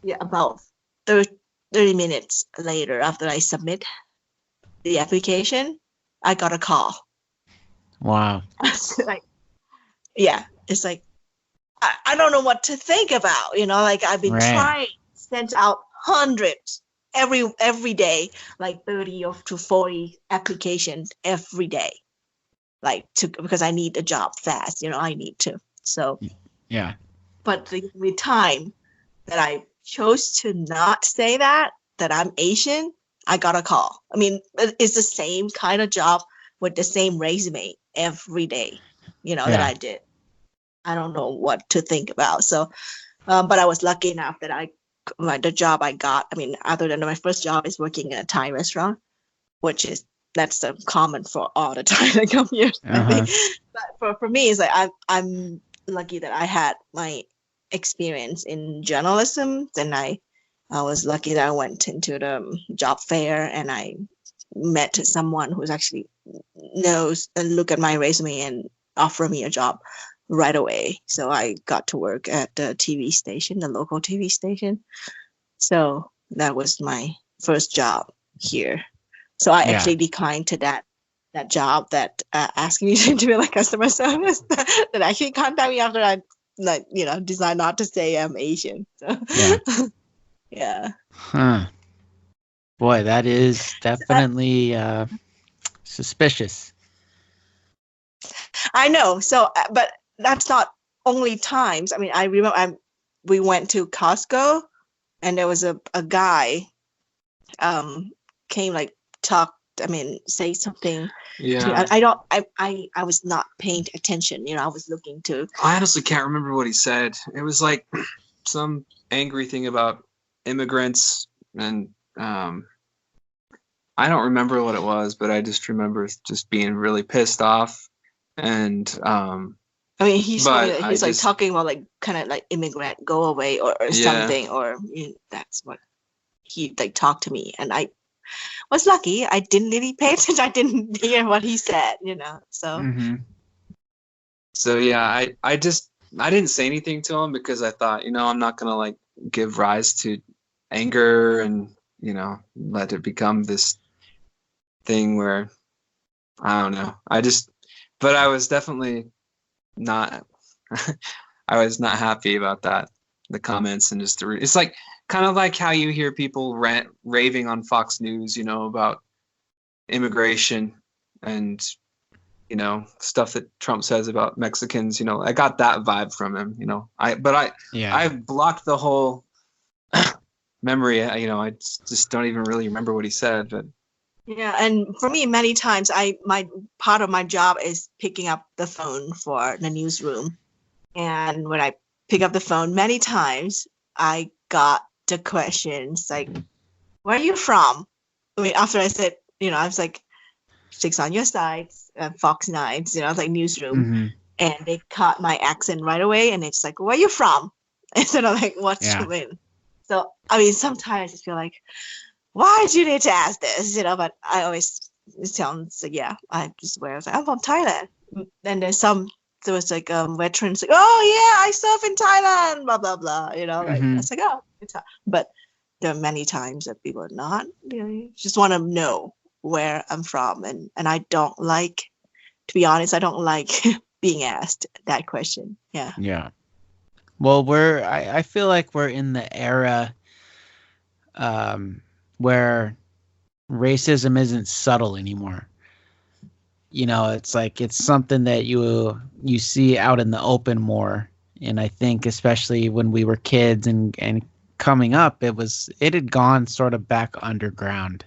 Yeah, about 30 minutes later, after I submit the application, I got a call. Wow. Like, yeah, it's like, I don't know what to think about, like I've been trying, sent out hundreds every day, like 30 to 40 applications every day, like because I need a job fast, I need to. So yeah. But the time that I chose to not say that I'm Asian, I got a call. I mean, it's the same kind of job with the same resume every day, that I did. I don't know what to think about. So, but I was lucky enough that the job I got, I mean, other than my first job is working in a Thai restaurant, that's common for all the Thai that come here. I think. But for me, it's like I'm lucky that I had my experience in journalism, and I was lucky that I went into the job fair and I met someone who's actually knows and look at my resume and offer me a job right away. So I got to work at the TV station, the local TV station. So that was my first job here. So I actually declined to that job that asking me to do like customer service that actually contacted me after I decided not to say I'm Asian. So, yeah. Huh. Boy, that is definitely suspicious. I know. So, but that's not only times. I mean, I remember we went to Costco, and there was a guy came like talk. I mean, say something. Yeah. I was not paying attention. I was looking to. I honestly can't remember what he said. It was like some angry thing about immigrants, and I don't remember what it was, but I just remember just being really pissed off. And I mean, he's like talking about like kind of like immigrant go away or something, or that's what he like talked to me, and I was lucky. I didn't really pay attention. I didn't hear what he said, so. So yeah, I didn't say anything to him because I thought, I'm not going to like give rise to anger and, let it become this thing where, I don't know. But I was definitely not, I was not happy about that, the comments and just it's like, kind of like how you hear people raving on Fox News, about immigration and, stuff that Trump says about Mexicans. I got that vibe from him. I blocked the whole memory. I just don't even really remember what he said. But yeah, and for me, many times my part of my job is picking up the phone for the newsroom, and when I pick up the phone, many times I got the questions like, where are you from? I mean, after I said, I was like, 6 on your sides, Fox 9, like newsroom, and they caught my accent right away, and it's like, where are you from? Instead of like, what's your name? So I mean, sometimes I just feel like, why do you need to ask this? But I always it sounds like, yeah, I just swear I was like, I'm from Thailand. And then there was like veterans like, oh yeah, I serve in Thailand, blah blah blah. Like Mhm. it's like, oh, but there are many times that people are not, just want to know where I'm from, and I don't like, to be honest, I don't like being asked that question. Yeah. Yeah. Well, I feel like we're in the era where racism isn't subtle anymore. It's like it's something that you see out in the open more. And I think especially when we were kids and coming up, it had gone sort of back underground.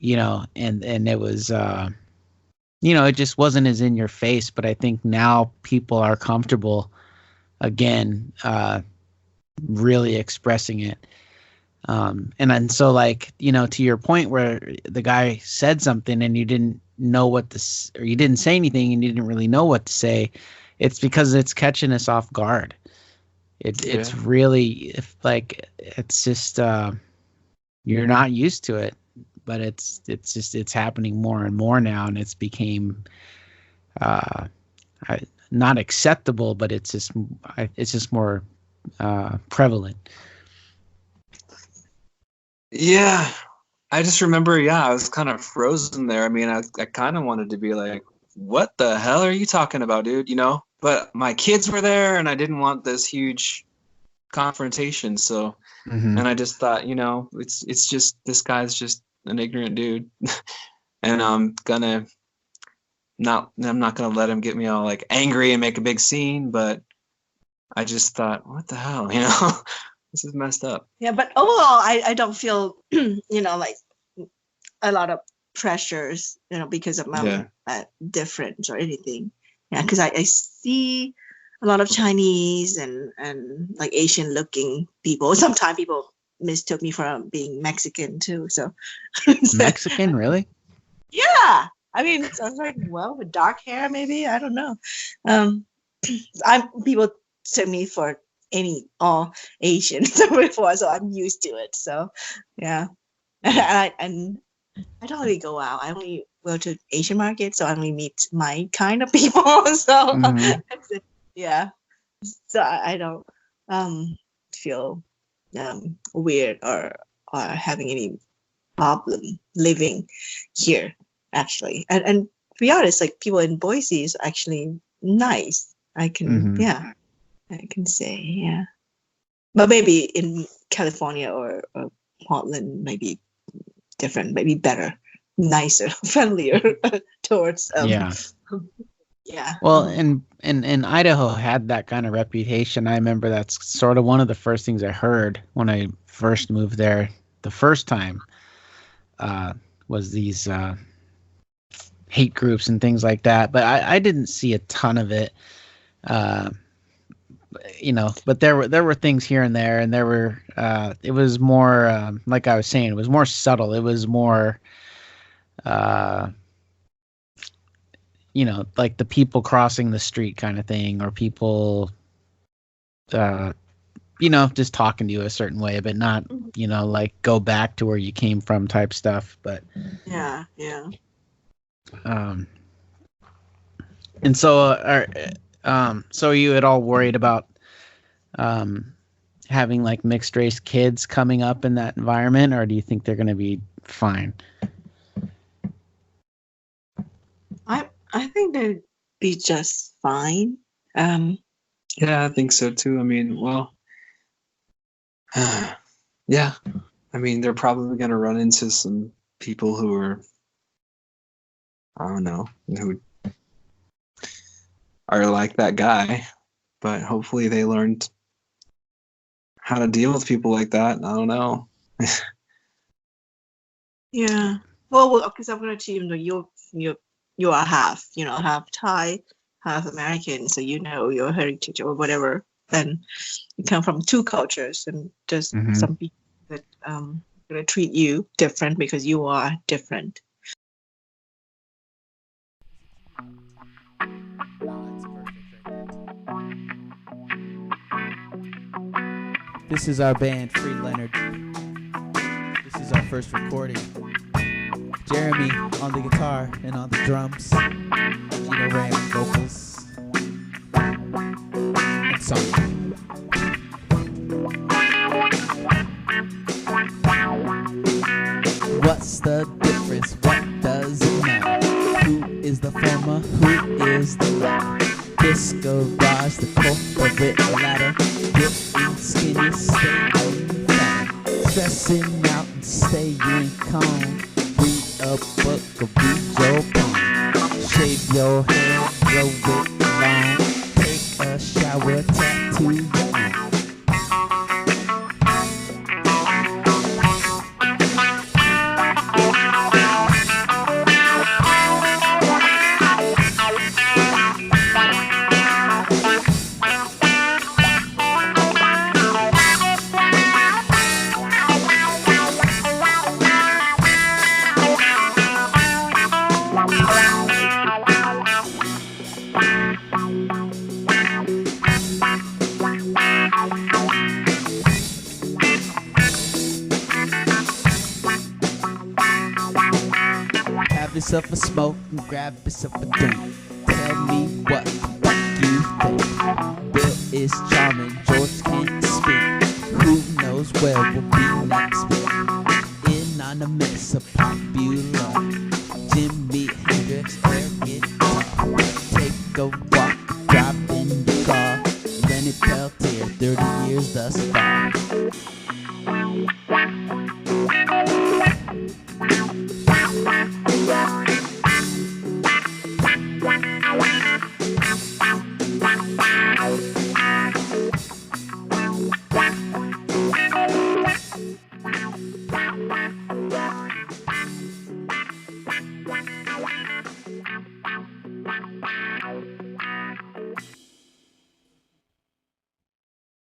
And it was it just wasn't as in your face, but I think now people are comfortable again really expressing it. And so, like, to your point where the guy said something and you didn't know or you didn't say anything and you didn't really know what to say, it's because it's catching us off guard. It's really, it's just, you're not used to it, but it's happening more and more now. And it's became, not acceptable, but it's just more, prevalent. Yeah. I just remember, I was kind of frozen there. I mean, I kind of wanted to be like, what the hell are you talking about, dude? But my kids were there and I didn't want this huge confrontation. So, Mm-hmm. and I just thought, it's just, this guy's just an ignorant dude. And I'm not gonna let him get me all like angry and make a big scene, but I just thought, what the hell, this is messed up. Yeah, but overall, I don't feel, like a lot of pressures, because of my difference or anything. Yeah, because I see a lot of Chinese and like Asian looking people. Sometimes people mistook me for being Mexican too. So Mexican, really? yeah, I mean, so I was like, well, with dark hair, maybe, I don't know. People took me for all Asian before, so I'm used to it. So yeah, and I don't really go out. I only go to Asian market, so I only meet my kind of people. So Mhm. yeah, so I don't feel weird or having any problem living here, actually. And to be honest, like people in Boise is actually nice. I can Mhm. I can say, yeah. But maybe in California or Portland, maybe different, maybe better, nicer, friendlier towards Yeah. yeah. Well, and Idaho had that kind of reputation. I remember that's sort of one of the first things I heard when I first moved there the first time, uh, was these hate groups and things like that. But I didn't see a ton of it. Uh, but there were things here and there, and it was more, like I was saying, it was more subtle. It was more, uh, like the people crossing the street kind of thing, or people, uh, just talking to you a certain way, but not, like go back to where you came from type stuff. But yeah. um, and so, so are you at all worried about having like mixed race kids coming up in that environment, or do you think they're going to be fine? I think they'd be just fine. Yeah, I think so too. I mean, well, yeah. I mean, they're probably going to run into some people who are, I don't know, who are like that guy, but hopefully they learned how to deal with people like that. I don't know. Yeah. Well, because I'm gonna team that you are half Thai, half American, so your heritage or whatever. Then you come from two cultures, and just Mm-hmm. some people that gonna treat you different because you are different. This is our band, Free Leonard. This is our first recording. Jeremy on the guitar and on the drums. Gino Ram vocals and song. What's the difference? What does it matter? Who is the former? Who is the latter? This garage, the corporate ladder. Getting skinny, staying fat. Stressing out and staying calm. Read a book or read your palm. Shave your hair, grow it long. Take a shower, tattoo your arm. Have yourself a smoke and grab yourself a drink. Tell me what the fuck you think. Bill is charming, George can't speak. Who knows where we'll be next week? Anonymous, a popular